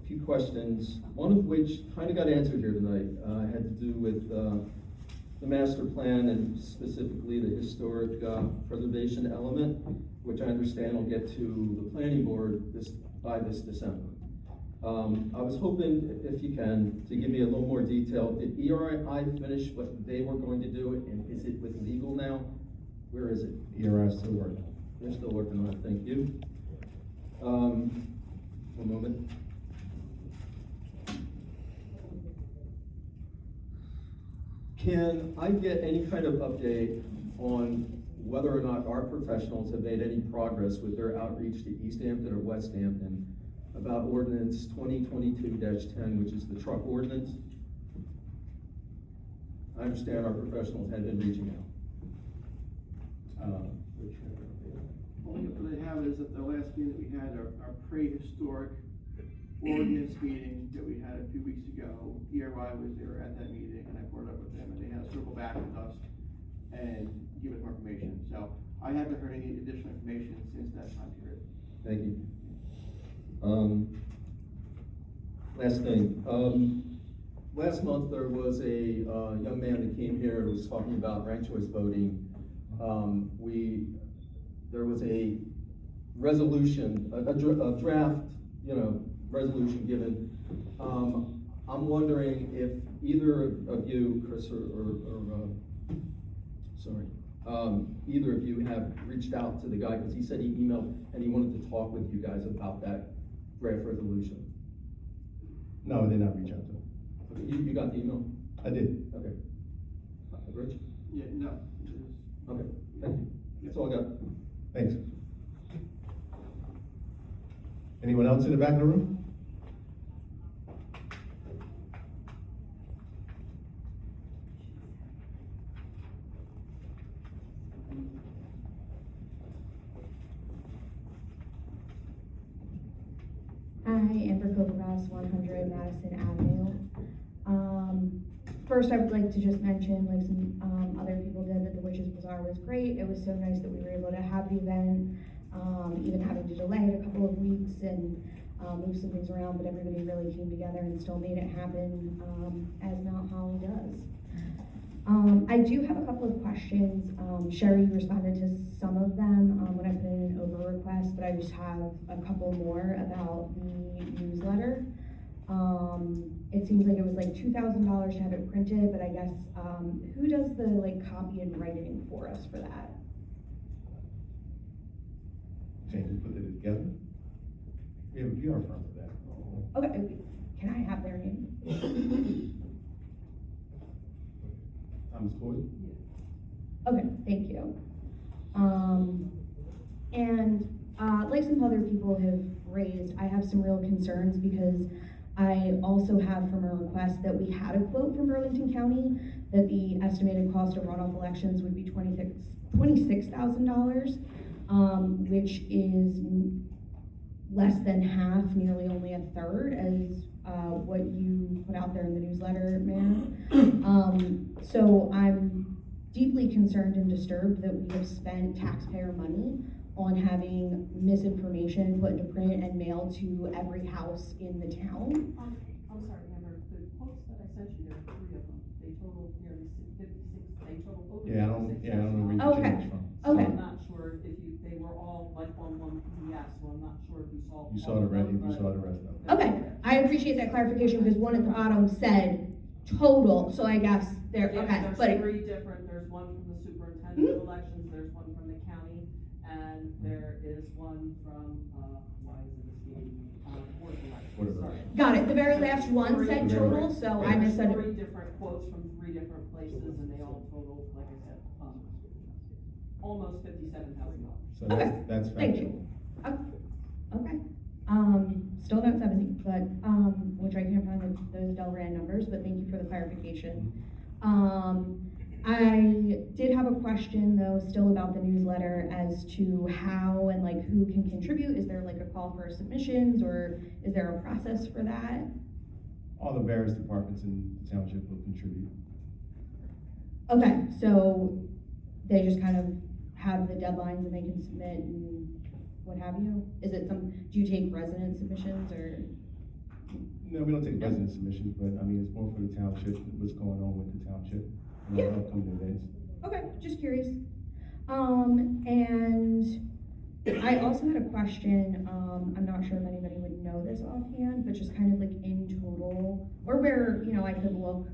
T: few questions, one of which kind of got answered here tonight. Had to do with the master plan and specifically the historic preservation element, which I understand will get to the planning board by this December. I was hoping, if you can, to give me a little more detail. Did ERI finish what they were going to do, and is it with legal now? Where is it?
B: ERI is still working.
T: They're still working on it, thank you. One moment. Can I get any kind of update on whether or not our professionals have made any progress with their outreach to East Hampton or West Hampton about Ordinance 2022-10, which is the truck ordinance? I understand our professionals had been reaching out.
A: Only what I have is that the last meeting that we had, our prehistoric ordinance meeting that we had a few weeks ago, ERI was there at that meeting, and I brought it up with them, and they had to circle back with us and give us more information. So I haven't heard any additional information since that time period.
T: Thank you. Last thing. Last month there was a young man that came here who was talking about ranked choice voting. There was a resolution, a draft, resolution given. I'm wondering if either of you, Chris either of you have reached out to the guy, because he said he emailed and he wanted to talk with you guys about that draft resolution.
B: No, I did not reach out to him.
T: Okay, you got the email?
B: I did.
T: Okay. Rich?
A: Yeah, no.
T: Okay, thank you. That's all I got.
B: Thanks. Anyone else in the back of the room?
P: Hi, Amber Kovaras, 100 Madison Avenue. First, I would like to just mention, like some other people did, that the Witches Bazaar was great. It was so nice that we were able to have the event, even having to delay it a couple of weeks and move some things around, but everybody really came together and still made it happen, as Mount Holly does. I do have a couple of questions. Sherry responded to some of them when I put in an over request, but I just have a couple more about the newsletter. It seems like it was like $2,000 to have it printed, but I guess, who does the copy and writing for us for that?
B: Jamie put it together. We have a PR firm for that.
P: Okay, can I have their name?
B: Thomas Boyd?
P: Okay, thank you. And like some other people have raised, I have some real concerns because I also have from a request that we had a quote from Burlington County that the estimated cost of runoff elections would be $26,000, which is less than half, nearly only a third, as what you put out there in the newsletter, Mayor. So I'm deeply concerned and disturbed that we have spent taxpayer money on having misinformation put into print and mailed to every house in the town.
D: I'm sorry, remember, the quotes that I sent you, there were 3 of them. They total nearly 56, they total over.
B: Yeah, I don't know where you
P: Okay.
B: changed from.
D: So
P: Okay.
D: I'm not sure if they were all like on one yes, so I'm not sure if you saw.
B: You saw the rest, you saw the rest of it.
U: Okay, I appreciate that clarification, because one at the bottom said total, so I guess there,
D: Yeah,
U: okay,
D: there's
U: but it,
D: three different, there's one from the superintendent of elections, there's one from the county, and there is one from, why is it escaping me? Board of Elections, sorry.
U: got it, the very
D: So
U: last one
D: three-
U: said total, so I
D: there's
U: misunderstood.
D: three different quotes from three different places, and they all total, like I said, almost $57,000.
B: So
U: Okay,
B: that's
U: thank you. Okay, still not 70, but, which I can't find those Delran numbers, but thank you for the clarification. I did have a question though, still about the newsletter as to how and like who can contribute. Is there like a call for submissions, or is there a process for that?
B: All the various departments in the township will contribute.
U: Okay, so they just kind of have the deadlines and they can submit and what have you? Is it do you take resident submissions or?
B: No, we don't take resident submissions, but I mean, it's more for the township, what's going on with the township, and
U: Yeah.
B: upcoming events.
U: Okay, just curious. And I also had a question, I'm not sure if anybody would know this offhand, but just kind of like in total, or where, you know, I could look,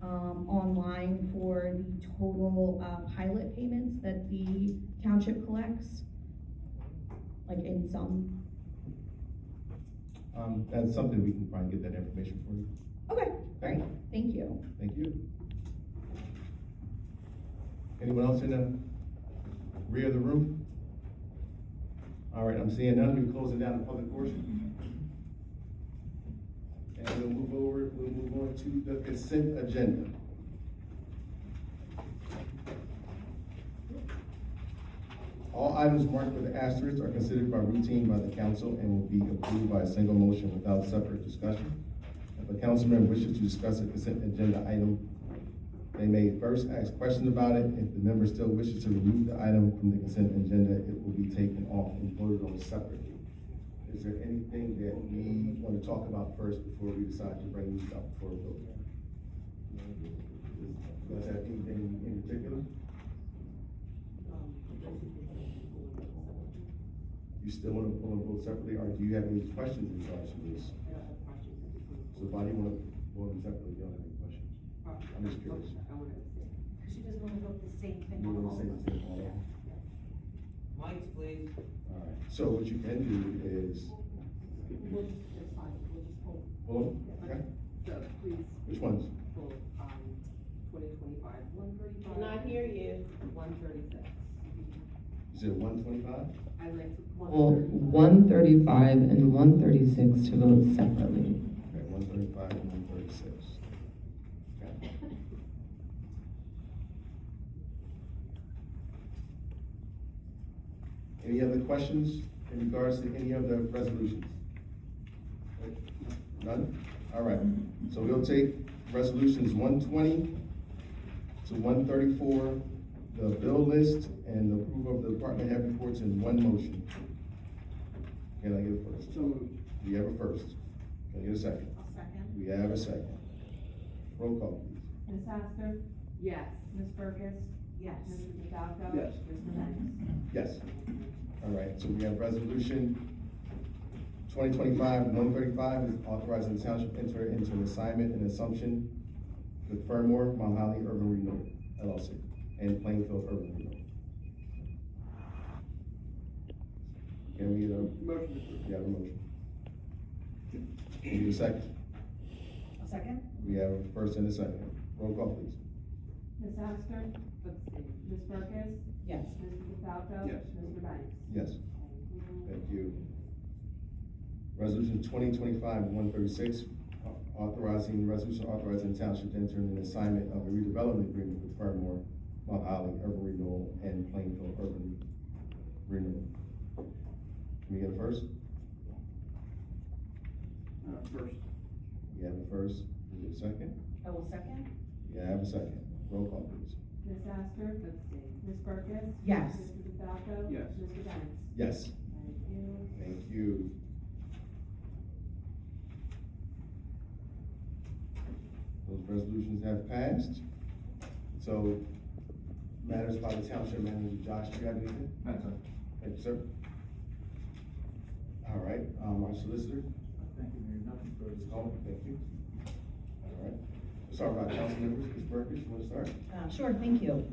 U: online for the total, pilot payments that the township collects, like in sum.
B: That's something we can probably get that information for you.
U: Okay, great, thank you.
B: Thank you. Anyone else in the rear of the room? All right, I'm seeing none, we're closing down the public portion. And we'll move on to the consent agenda. All items marked with asterisks are considered by routine by the council and will be approved by a single motion without separate discussion. If a council member wishes to discuss a consent agenda item, they may first ask questions about it. If the member still wishes to remove the item from the consent agenda, it will be taken off and voted on separately. Is there anything that we want to talk about first before we decide to bring these up for a vote? Does that have anything in particular? You still want to vote separately, or do you have any questions in regards to this? So why do you want to vote separately? You don't have any questions? I'm just curious.
C: She doesn't want to vote the same thing
B: You
C: on
B: want
C: all
B: to say
C: of
B: the
C: them.
B: same all over?
F: Mics, please.
B: All right, so what you can do is,
D: We'll just, it's fine, we'll just hold.
B: hold, okay?
O: So please.
B: Which ones?
O: Hold, 2025, 135.
M: Cannot hear you.
O: 136.
B: You said 125?
O: I like to.
K: Well, 135 and 136 to vote separately.
B: Okay, 135 and 136. Okay. Any other questions in regards to any of the resolutions? None? All right, so we'll take resolutions 120 to 134, the bill list and the approval of the department head reports in one motion. Can I get a first?
A: So moved.
B: We have a first. Can I get a second?
C: I'll second.
B: We have a second. Roll call, please.
D: Ms. Astor?
O: Yes.
D: Ms. Burkus?
C: Yes.
D: Mr. DeFalco?
A: Yes.
D: Mr. Banks?
B: Yes. All right, so we have resolution 2025-135 is authorizing the township enter into an assignment and assumption with Fernmore, Mount Holly Urban Renewal, LLC, and Plainfield Urban Renewal. Can we get a
A: Motion.
B: We have a motion. Can we get a second?
C: A second?
B: We have a first and a second. Roll call, please.
D: Ms. Astor?
O: Abstain.
D: Ms. Burkus?
K: Yes.
D: Mr. DeFalco?
A: Yes.
D: Mr. Banks?
B: Yes. Thank you. Resolution 2025-136, resolution authorizing the township to enter an assignment of a redevelopment agreement with Fernmore, Mount Holly Urban Renewal, and Plainfield Urban Renewal. Can we get a first?
A: First.
B: We have a first. Can we get a second?
C: I will second.
B: We have a second. Roll call, please.
D: Ms. Astor?
O: Abstain.
D: Ms. Burkus?
K: Yes.
D: Mr. DeFalco?
A: Yes.
D: Mr. Banks?
B: Yes.
D: Thank you.
B: Thank you. Those resolutions have passed. So, matters by the township manager, Josh, do you have anything?
F: That's it.
B: Thank you, sir. Our solicitor?
E: Thank you, Mayor, nothing further.
B: Ms. Coleman, thank you. All right. Let's start with our council members. Ms. Burkett, you wanna start?
V: Sure, thank you.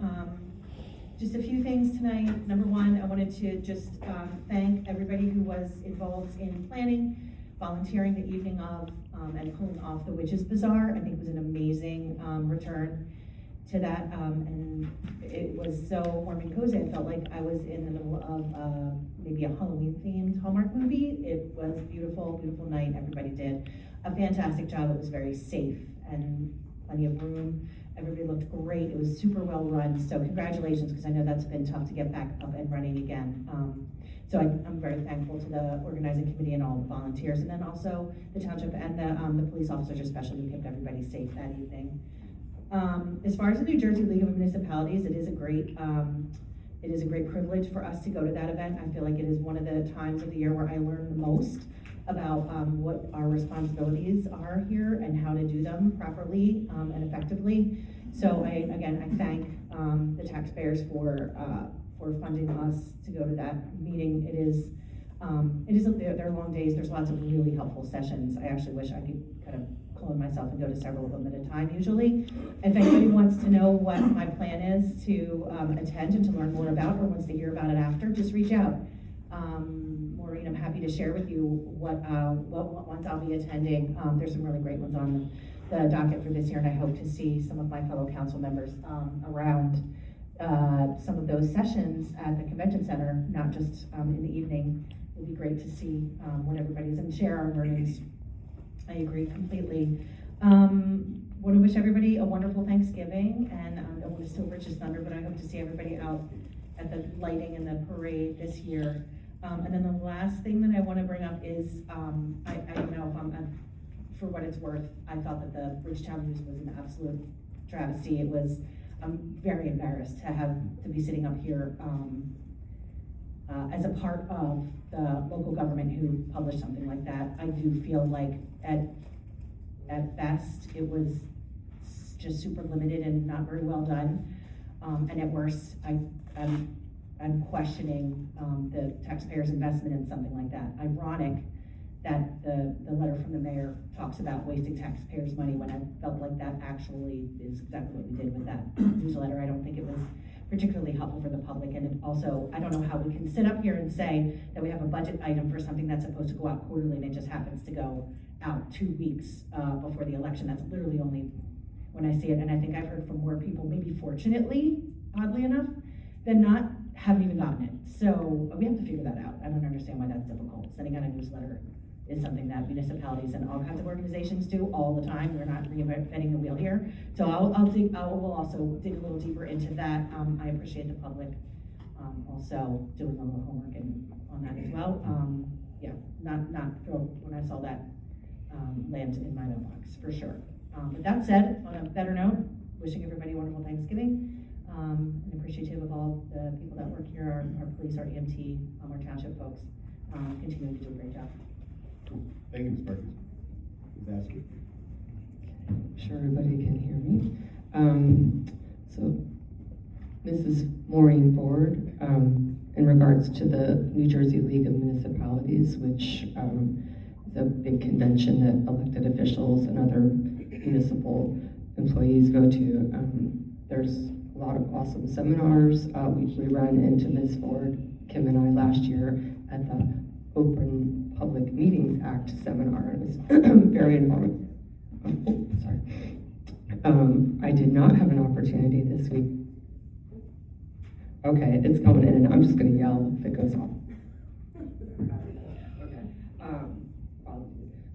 V: Just a few things tonight. Number one, I wanted to just thank everybody who was involved in planning, volunteering the evening of, and pulling off the Witches Bazaar. I think it was an amazing return to that, and it was so warm and cozy. I felt like I was in the middle of maybe a Halloween-themed Hallmark movie. It was beautiful, beautiful night. Everybody did a fantastic job. It was very safe and plenty of room. Everybody looked great. It was super well run. So congratulations, because I know that's been tough to get back up and running again. So I'm very thankful to the organizing committee and all the volunteers, and then also the township and the police officers especially who kept everybody safe that evening. As far as the New Jersey League of Municipalities, it is a great privilege for us to go to that event. I feel like it is one of the times of the year where I learn the most about what our responsibilities are here and how to do them properly and effectively. So I thank the taxpayers for funding us to go to that meeting. There are long days. There's lots of really helpful sessions. I actually wish I could kind of clone myself and go to several of them at a time usually. If anybody wants to know what my plan is to attend and to learn more about, or wants to hear about it after, just reach out. Maureen, I'm happy to share with you what ones I'll be attending. There's some really great ones on the docket for this year, and I hope to see some of my fellow council members around some of those sessions at the convention center, not just in the evening. It would be great to see when everybody's and share our learnings. I agree completely. Want to wish everybody a wonderful Thanksgiving, and I don't want to steal Rich's thunder, but I hope to see everybody out at the lighting and the parade this year. And then the last thing that I want to bring up is, for what it's worth, I thought that the Bridgetown News was an absolute travesty. I'm very embarrassed to be sitting up here as a part of the local government who published something like that. I do feel like at best, it was just super limited and not very well done. And at worst, I'm questioning the taxpayers' investment in something like that. Ironic that the letter from the mayor talks about wasting taxpayers' money, when I felt like that actually is exactly what we did with that newsletter. I don't think it was particularly helpful for the public, and it also, I don't know how we can sit up here and say that we have a budget item for something that's supposed to go out quarterly, and it just happens to go out 2 weeks before the election. That's literally only when I see it, and I think I've heard from more people, maybe fortunately, oddly enough, than not, haven't even gotten it. So we have to figure that out. I don't understand why that's difficult. Sending out a newsletter is something that municipalities and all kinds of organizations do all the time. We're not reinventing the wheel here. So we'll also dig a little deeper into that. I appreciate the public also doing a little homework on that as well. Not thrilled when I saw that land in my mailbox, for sure. But that said, on a better note, wishing everybody a wonderful Thanksgiving. And appreciative of all the people that work here, our police, our EMT, our township folks, continuing to do a great job.
B: Cool. Thank you, Ms. Perkins. Ms. Askew.
W: I'm sure everybody can hear me. So, Mrs. Maureen Ford, in regards to the New Jersey League of Municipalities, which is a big convention that elected officials and other municipal employees go to. There's a lot of awesome seminars. We ran into Ms. Ford, Kim and I last year at the Open Public Meetings Act seminar. It was very informative. I did not have an opportunity this week. Okay, it's going in and out. I'm just gonna yell if it goes off.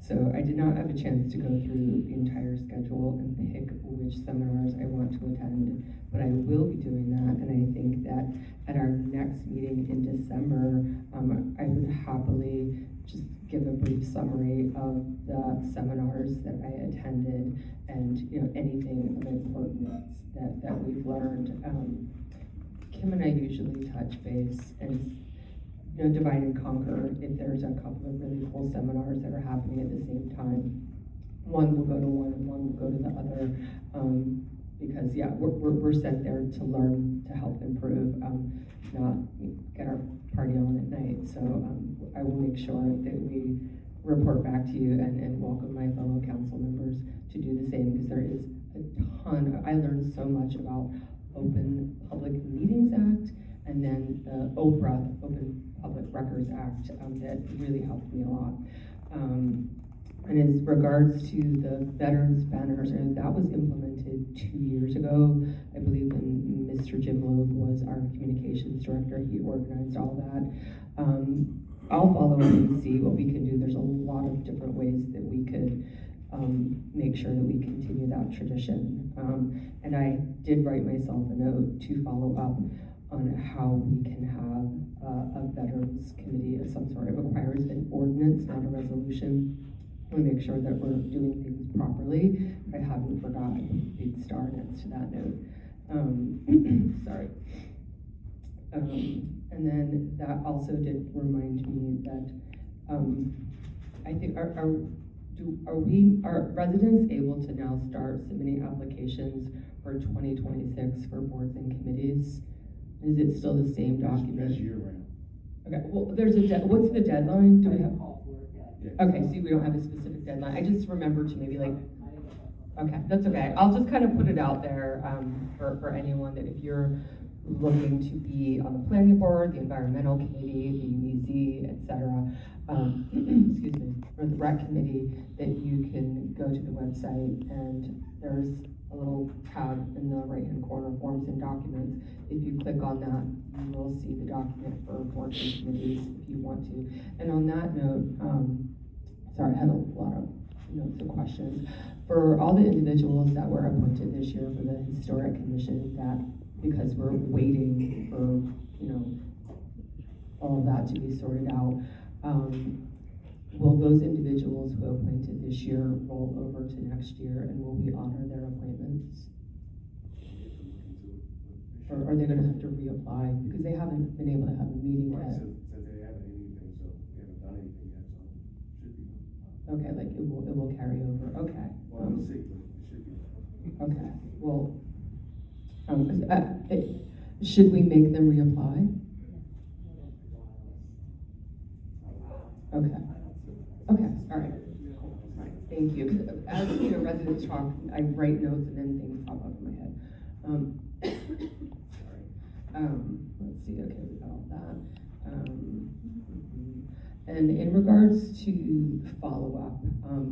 W: So I did not have a chance to go through the entire schedule and pick which seminars I want to attend, but I will be doing that, and I think that at our next meeting in December, I would happily just give a brief summary of the seminars that I attended and anything of importance that we've learned. Kim and I usually touch base and divide and conquer if there's a couple of really cool seminars that are happening at the same time. One will go to one and one will go to the other, because we're sent there to learn, to help improve, not get our party on at night. So I will make sure that we report back to you and welcome my fellow council members to do the same, because there is a ton, I learned so much about Open Public Meetings Act, and then the OPRA, Open Public Records Act, that really helped me a lot. And as regards to the veterans banners, and that was implemented 2 years ago. I believe when Mr. Jim Loeb was our communications director, he organized all that. I'll follow up and see what we can do. There's a lot of different ways that we could make sure that we continue that tradition. And I did write myself a note to follow up on how we can have a veterans committee of some sort. It requires an ordinance, not a resolution. I want to make sure that we're doing things properly. I haven't forgotten a big star next to that note. Sorry. And then that also did remind me that I think are residents able to now start submitting applications for 2026 for boards and committees? Is it still the same document?
L: That's year round.
W: Okay, well, there's what's the deadline? Do we have?
D: Call for it, yeah.
L: Yeah.
W: Okay, see, we don't have a specific deadline. I just remember to maybe like, okay, that's okay. I'll just kind of put it out there for anyone that if you're looking to be on the planning board, the environmental committee, the UEZ, et cetera, excuse me, or the rec committee, that you can go to the website and there's a little tab in the right-hand corner, forms and documents. If you click on that, you will see the document for boards and committees if you want to. And on that note, sorry, I had a lot of notes and questions. For all the individuals that were appointed this year for the Historic Commission, that because we're waiting for, all of that to be sorted out, will those individuals who appointed this year roll over to next year, and will we honor their appointments? Or are they gonna have to reapply, because they haven't been able to have a meeting yet?
B: Said they haven't anything, so we haven't done anything yet, so should be.
W: Okay, like it will carry over, okay.
B: Well, we'll see, but it should be.
W: Okay, well, should we make them reapply? Okay, okay, all right, cool, all right, thank you. 'Cause as residents talk, I write notes and then things pop up in my head. Sorry. Let's see, okay, we got all that. And in regards to follow-up,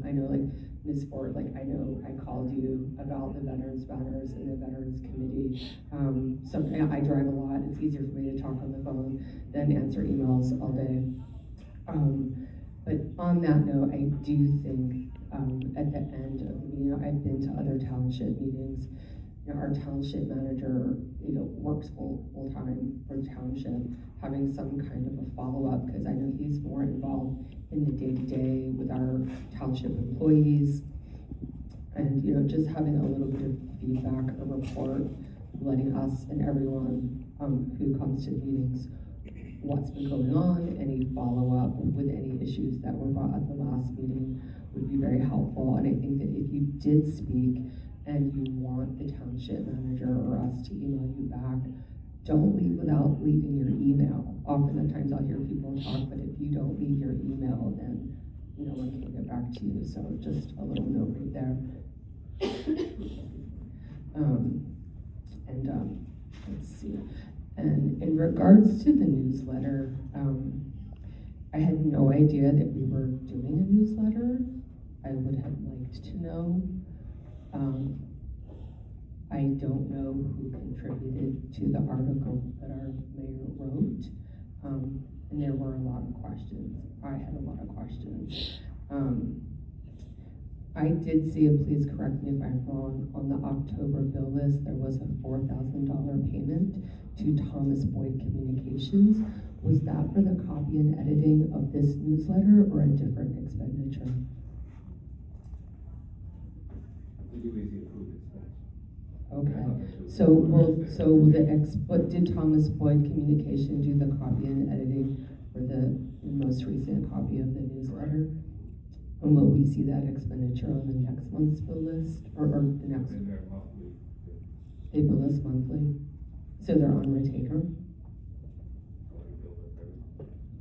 W: I know like Ms. Ford, like I know I called you about the veterans banners and the veterans committee. I drive a lot, it's easier for me to talk on the phone than answer emails all day. But on that note, I do think at the end of the meeting, I've been to other township meetings. Our township manager, works full time for the township, having some kind of a follow-up, because I know he's more involved in the day-to-day with our township employees. And, just having a little bit of feedback, a report, letting us and everyone who comes to the meetings what's been going on, any follow-up with any issues that were brought at the last meeting would be very helpful. And I think that if you did speak and you want the township manager or us to email you back, don't leave without leaving your email. Oftentimes I'll hear people talk, but if you don't leave your email, then no one can get back to you. So just a little note right there. Let's see. And in regards to the newsletter, I had no idea that we were doing a newsletter. I would have liked to know. I don't know who contributed to the article that our mayor wrote, and there were a lot of questions. I had a lot of questions. I did see, and please correct me if I'm wrong, on the October bill list, there was a $4,000 payment to Thomas Boyd Communications. Was that for the copy and editing of this newsletter or a different expenditure? Okay, what did Thomas Boyd Communication do the copy and editing for the most recent copy of the newsletter? And will we see that expenditure on the next month's bill list, or the next? They bill us monthly, so they're on retainer?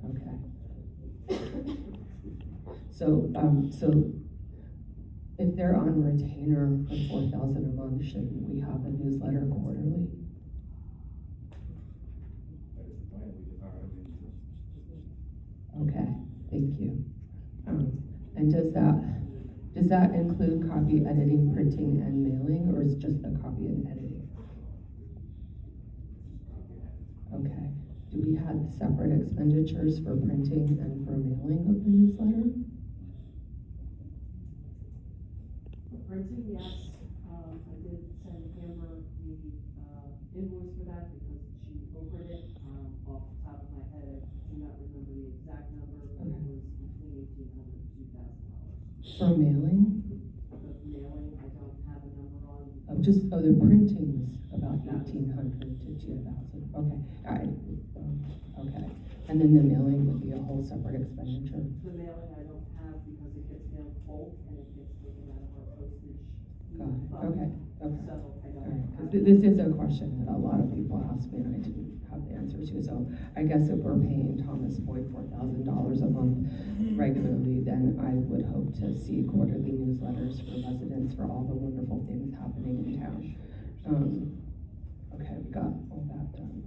W: Okay. So if they're on retainer for $4,000 a month, shouldn't we have a newsletter quarterly? Okay, thank you. And does that include copy editing, printing, and mailing, or is it just the copy and editing? Okay. Do we have separate expenditures for printing and for mailing of the newsletter?
D: Printing, yes, I did send Amber the, invoice for that because she overed it, off the top of my head, I do not remember the exact number, but it was between $1,800 and $2,000.
W: For mailing?
D: The mailing, I don't have a number on.
W: The printing was about 1,800 to 2,000, okay, all right, okay. And then the mailing would be a whole separate expenditure?
D: The mailing I don't have because it gets mailed bulk and it gets taken out of our postage.
W: Got it,
D: fund.
W: okay.
D: So I don't
W: All right,
D: have.
W: this is a question that a lot of people ask me and I didn't have the answer to, so I guess if we're paying Thomas Boyd $4,000 a month regularly, then I would hope to see quarterly newsletters for residents for all the wonderful things happening in town. Okay, we got all that done.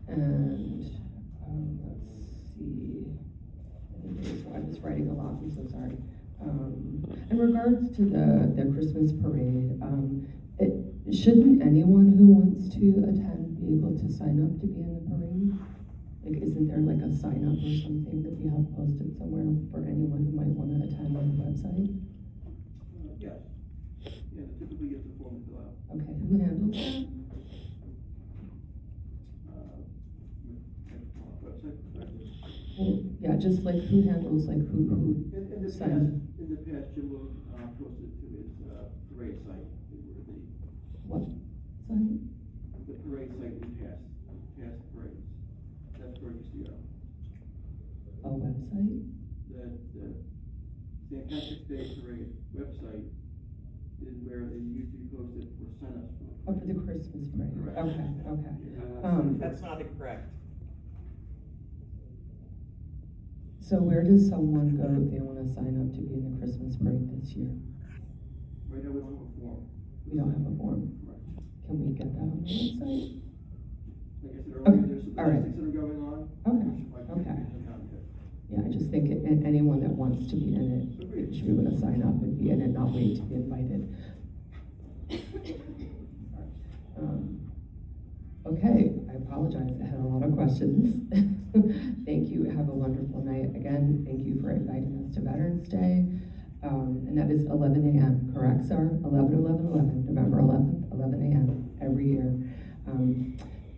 W: And, let's see, I was writing a lot, I'm so sorry. In regards to the Christmas parade, shouldn't anyone who wants to attend be able to sign up to be in the parade? Like, isn't there like a sign up or something that we have posted somewhere for anyone who might want to attend on the website?
A: Yes. Yeah, typically gets the form to fill out.
W: Okay, who handles that? Well, yeah, just like who handles, like who
A: In the
W: signs?
A: past, Jim will, post it to his, parade site, where the,
W: What site?
A: the parade site in past parades. That's where it's,
W: A website?
A: the St. Patrick's Day parade website is where they usually post it for signups.
W: Oh, for the Christmas parade,
A: Correct.
W: okay.
G: That's not incorrect.
W: So where does someone go if they want to sign up to be in the Christmas parade this year?
A: Right now, we don't have a form.
W: We don't have a form.
A: Correct.
W: Can we get that on the website?
A: Like I said
W: Okay,
A: earlier, there's
W: all right.
A: statistics that are going on.
W: Okay. Yeah, I just think anyone that wants to be in it should be able to sign up and be in it, not wait to be invited. Okay, I apologize, I had a lot of questions. Thank you, have a wonderful night. Again, thank you for inviting us to Veterans Day. And that is 11 a.m., correct, sir? 11, November 11th, 11 a.m. every year.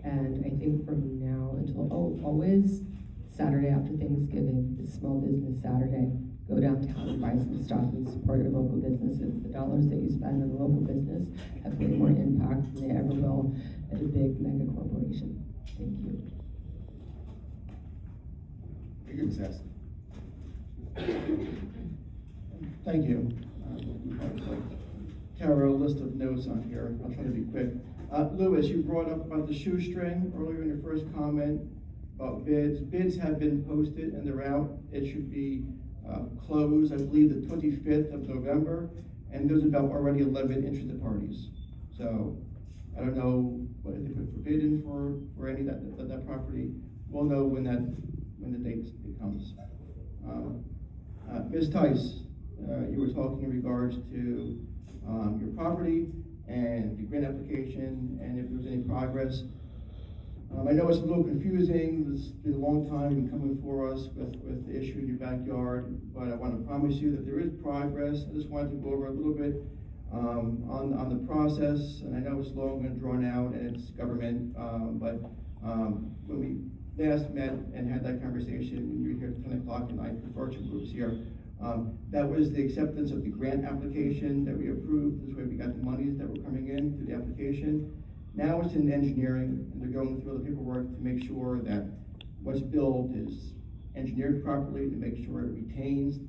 W: And I think from now until, always Saturday after Thanksgiving is Small Business Saturday. Go downtown and buy some stuff and support your local businesses. The dollars that you spend on a local business have way more impact than they ever will at a big mega corporation. Thank you.
B: Thank you, Ms. Aston.
H: Thank you. Carol, a list of notes on here. I'll try to be quick. Louis, you brought up about the shoestring earlier in your first comment about bids. Bids have been posted and they're out. It should be closed, I believe, the 25th of November, and there's about already 11 interested parties. So I don't know what if they put for bid in for any of that property. We'll know when the date comes. Ms. Tice, you were talking in regards to your property and the grant application and if there's any progress. I know it's a little confusing. It's been a long time coming for us with the issue in your backyard, but I want to promise you that there is progress. I just wanted to go over a little bit on the process, and I know it's long and drawn out and it's government, but when we last met and had that conversation when you were here at 10 o'clock and I the virtual groups here, that was the acceptance of the grant application that we approved. This way we got the monies that were coming in through the application. Now it's in engineering, and they're going through the paperwork to make sure that what's built is engineered properly, to make sure it retains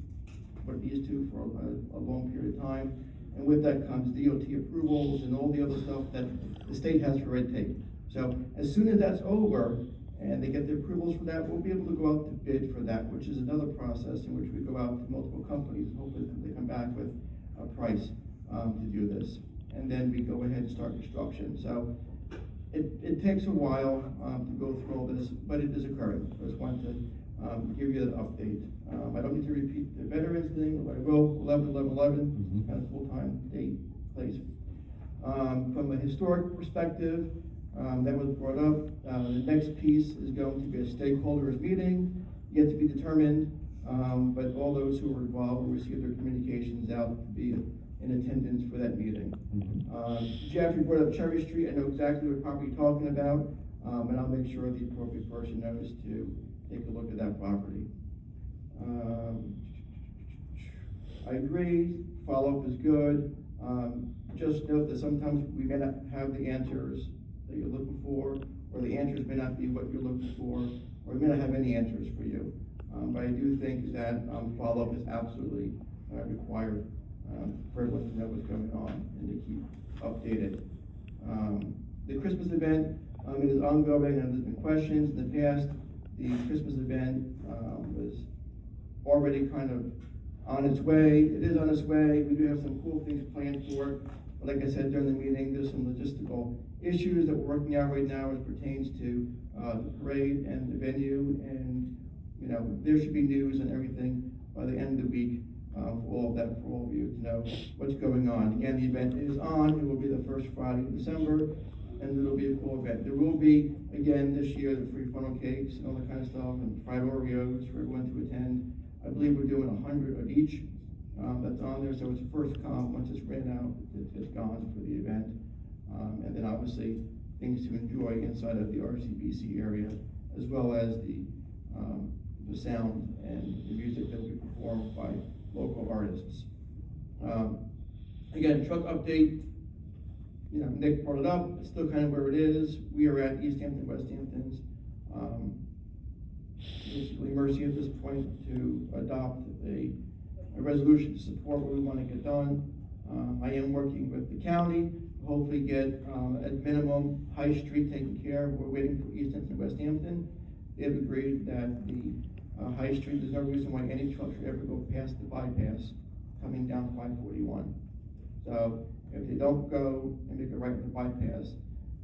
H: what it needs to for a long period of time. And with that comes DOT approvals and all the other stuff that the state has for red tape. So as soon as that's over, and they get the approvals for that, we'll be able to go out to bid for that, which is another process in which we go out to multiple companies, hopefully they come back with a price, to do this. And then we go ahead and start construction. So it takes a while, to go through all this, but it is occurring. I just wanted to, give you that update. I don't need to repeat the veterans thing, but I will, 11/11/11, kind of full-time date, place. From a historic perspective, that was brought up. The next piece is going to be a stakeholders meeting, yet to be determined, but all those who were involved will receive their communications out to be in attendance for that meeting. Jeff, you brought up Cherry Street. I know exactly what property you're talking about, and I'll make sure the appropriate person knows to take a look at that property. I agree, follow-up is good. Just note that sometimes we may not have the answers that you're looking for, or the answers may not be what you're looking for, or we may not have any answers for you. But I do think that follow-up is absolutely required for everyone to know what's going on and to keep updated. The Christmas event, it is ongoing, and there's been questions in the past. The Christmas event was already kind of on its way. It is on its way. We do have some cool things planned for it. But like I said during the meeting, there's some logistical issues that we're working out right now as pertains to the parade and the venue. And, you know, there should be news and everything by the end of the week for all of that, for all of you to know what's going on. Again, the event is on. It will be the first Friday in December, and it'll be a cool event. There will be, again, this year, the free funnel cakes and all that kind of stuff, and fried Oreos for everyone to attend. I believe we're doing 100 of each. That's on there, so it's first come. Once it's ran out, it's gone for the event. And then obviously things to enjoy inside of the RCBC area, as well as the sound and the music that will be performed by local artists. Again, truck update. You know, Nick brought it up. It's still kind of where it is. We are at East Hampton, West Hamptons. Basically, mercy at this point to adopt a resolution to support what we want to get done. I am working with the county to hopefully get, at minimum, High Street taken care of. We're waiting for East Hampton, West Hampton. They've agreed that the High Street, there's no reason why any truck should ever go past the bypass coming down 541. So if they don't go and make a right in the bypass,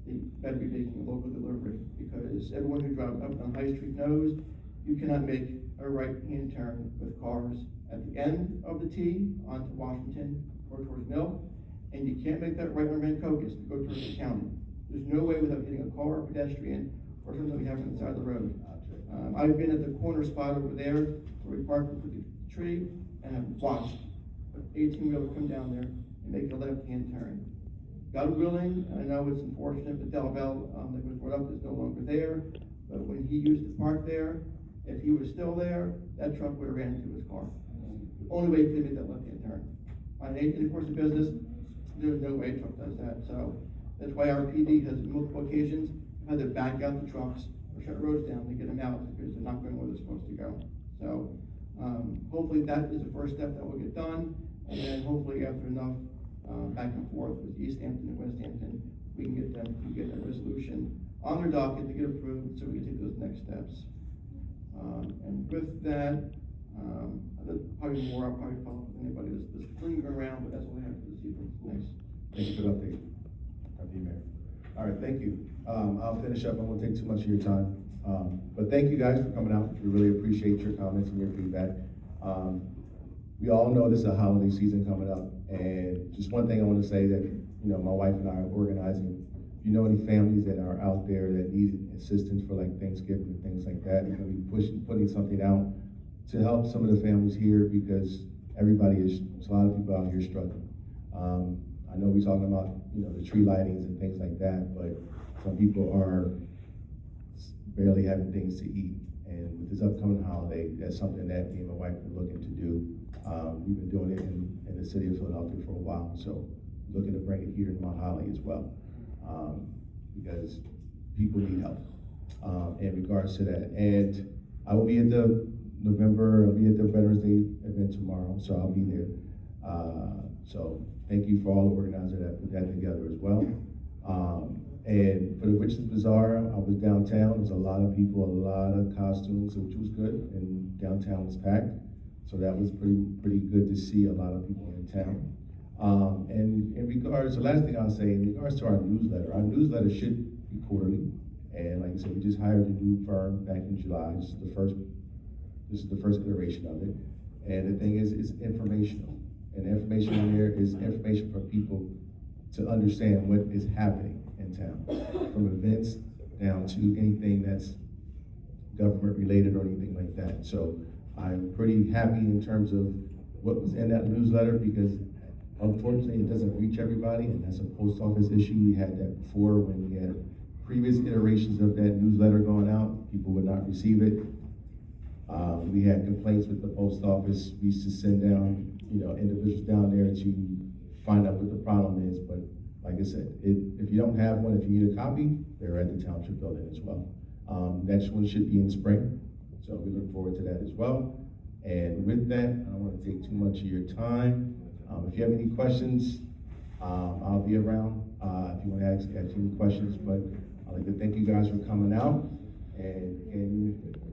H: they better be making a local delivery, because everyone who drives up on High Street knows you cannot make a right-hand turn with cars at the end of the T onto Washington or towards Mill, and you can't make that right on Rancocas to go towards the county. There's no way without hitting a car or pedestrian or something happening on the side of the road. I've been at the corner spot over there where we parked with the tree and I've watched an 18-wheeler come down there and make a left-hand turn. God willing, I know it's unfortunate, but Del Bell, that was brought up, is no longer there. But when he used to park there, if he was still there, that truck would have ran into his car. The only way he could make that left-hand turn. On 18 course of business, there's no way a truck does that. So that's why our PD has multiple occasions had to back out the trucks or shut roads down to get them out, because they're not going where they're supposed to go. So hopefully that is the first step that will get done, and then hopefully after enough back and forth with East Hampton and West Hampton, we can get them to get a resolution on their docket to get approved, so we can take those next steps. And with that, probably more, I'll probably follow up with anybody that's lingering around, but that's all I have for this evening. Thanks.
B: Thank you for the update. Deputy Mayor. All right, thank you. I'll finish up. I won't take too much of your time. But thank you guys for coming out. We really appreciate your comments and your feedback. We all know this is a holiday season coming up, and just one thing I want to say that, you know, my wife and I are organizing. If you know any families that are out there that need assistance for like Thanksgiving and things like that, we're going to be putting something out to help some of the families here, because there's a lot of people out here struggling. I know we're talking about, you know, the tree lightings and things like that, but some people are barely having things to eat. And with this upcoming holiday, that's something that me and my wife are looking to do. We've been doing it in the city of Philadelphia for a while, so looking to bring it here in Mount Holly as well, because people need help in regards to that. And I will be at the Veterans Day event tomorrow, so I'll be there. So thank you for all the organizers that put that together as well. And for the Witches Bazaar, I was downtown, there was a lot of people, a lot of costumes, which was good, and downtown was packed. So that was pretty good to see a lot of people in town. And in regards, the last thing I'll say, in regards to our newsletter should be quarterly. And like I said, we just hired a new firm back in July. This is the first iteration of it. And the thing is, it's informational. And the information in there is information for people to understand what is happening in town, from events down to anything that's government related or anything like that. So I'm pretty happy in terms of what was in that newsletter, because unfortunately it doesn't reach everybody, and that's a post office issue. We had that before when we had previous iterations of that newsletter going out, people would not receive it. We had complaints with the post office. We used to send down, individuals down there to find out what the problem is, but like I said, if you don't have one, if you need a copy, they're at the Township building as well. Next one should be in spring, so we look forward to that as well. And with that, I don't want to take too much of your time. If you have any questions, I'll be around if you want to ask any questions, but I'd like to thank you guys for coming out, and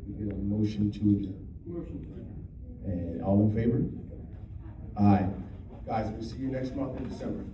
B: we get a motion to adjourn. And all in favor? Aye. Guys, we'll see you next month in December.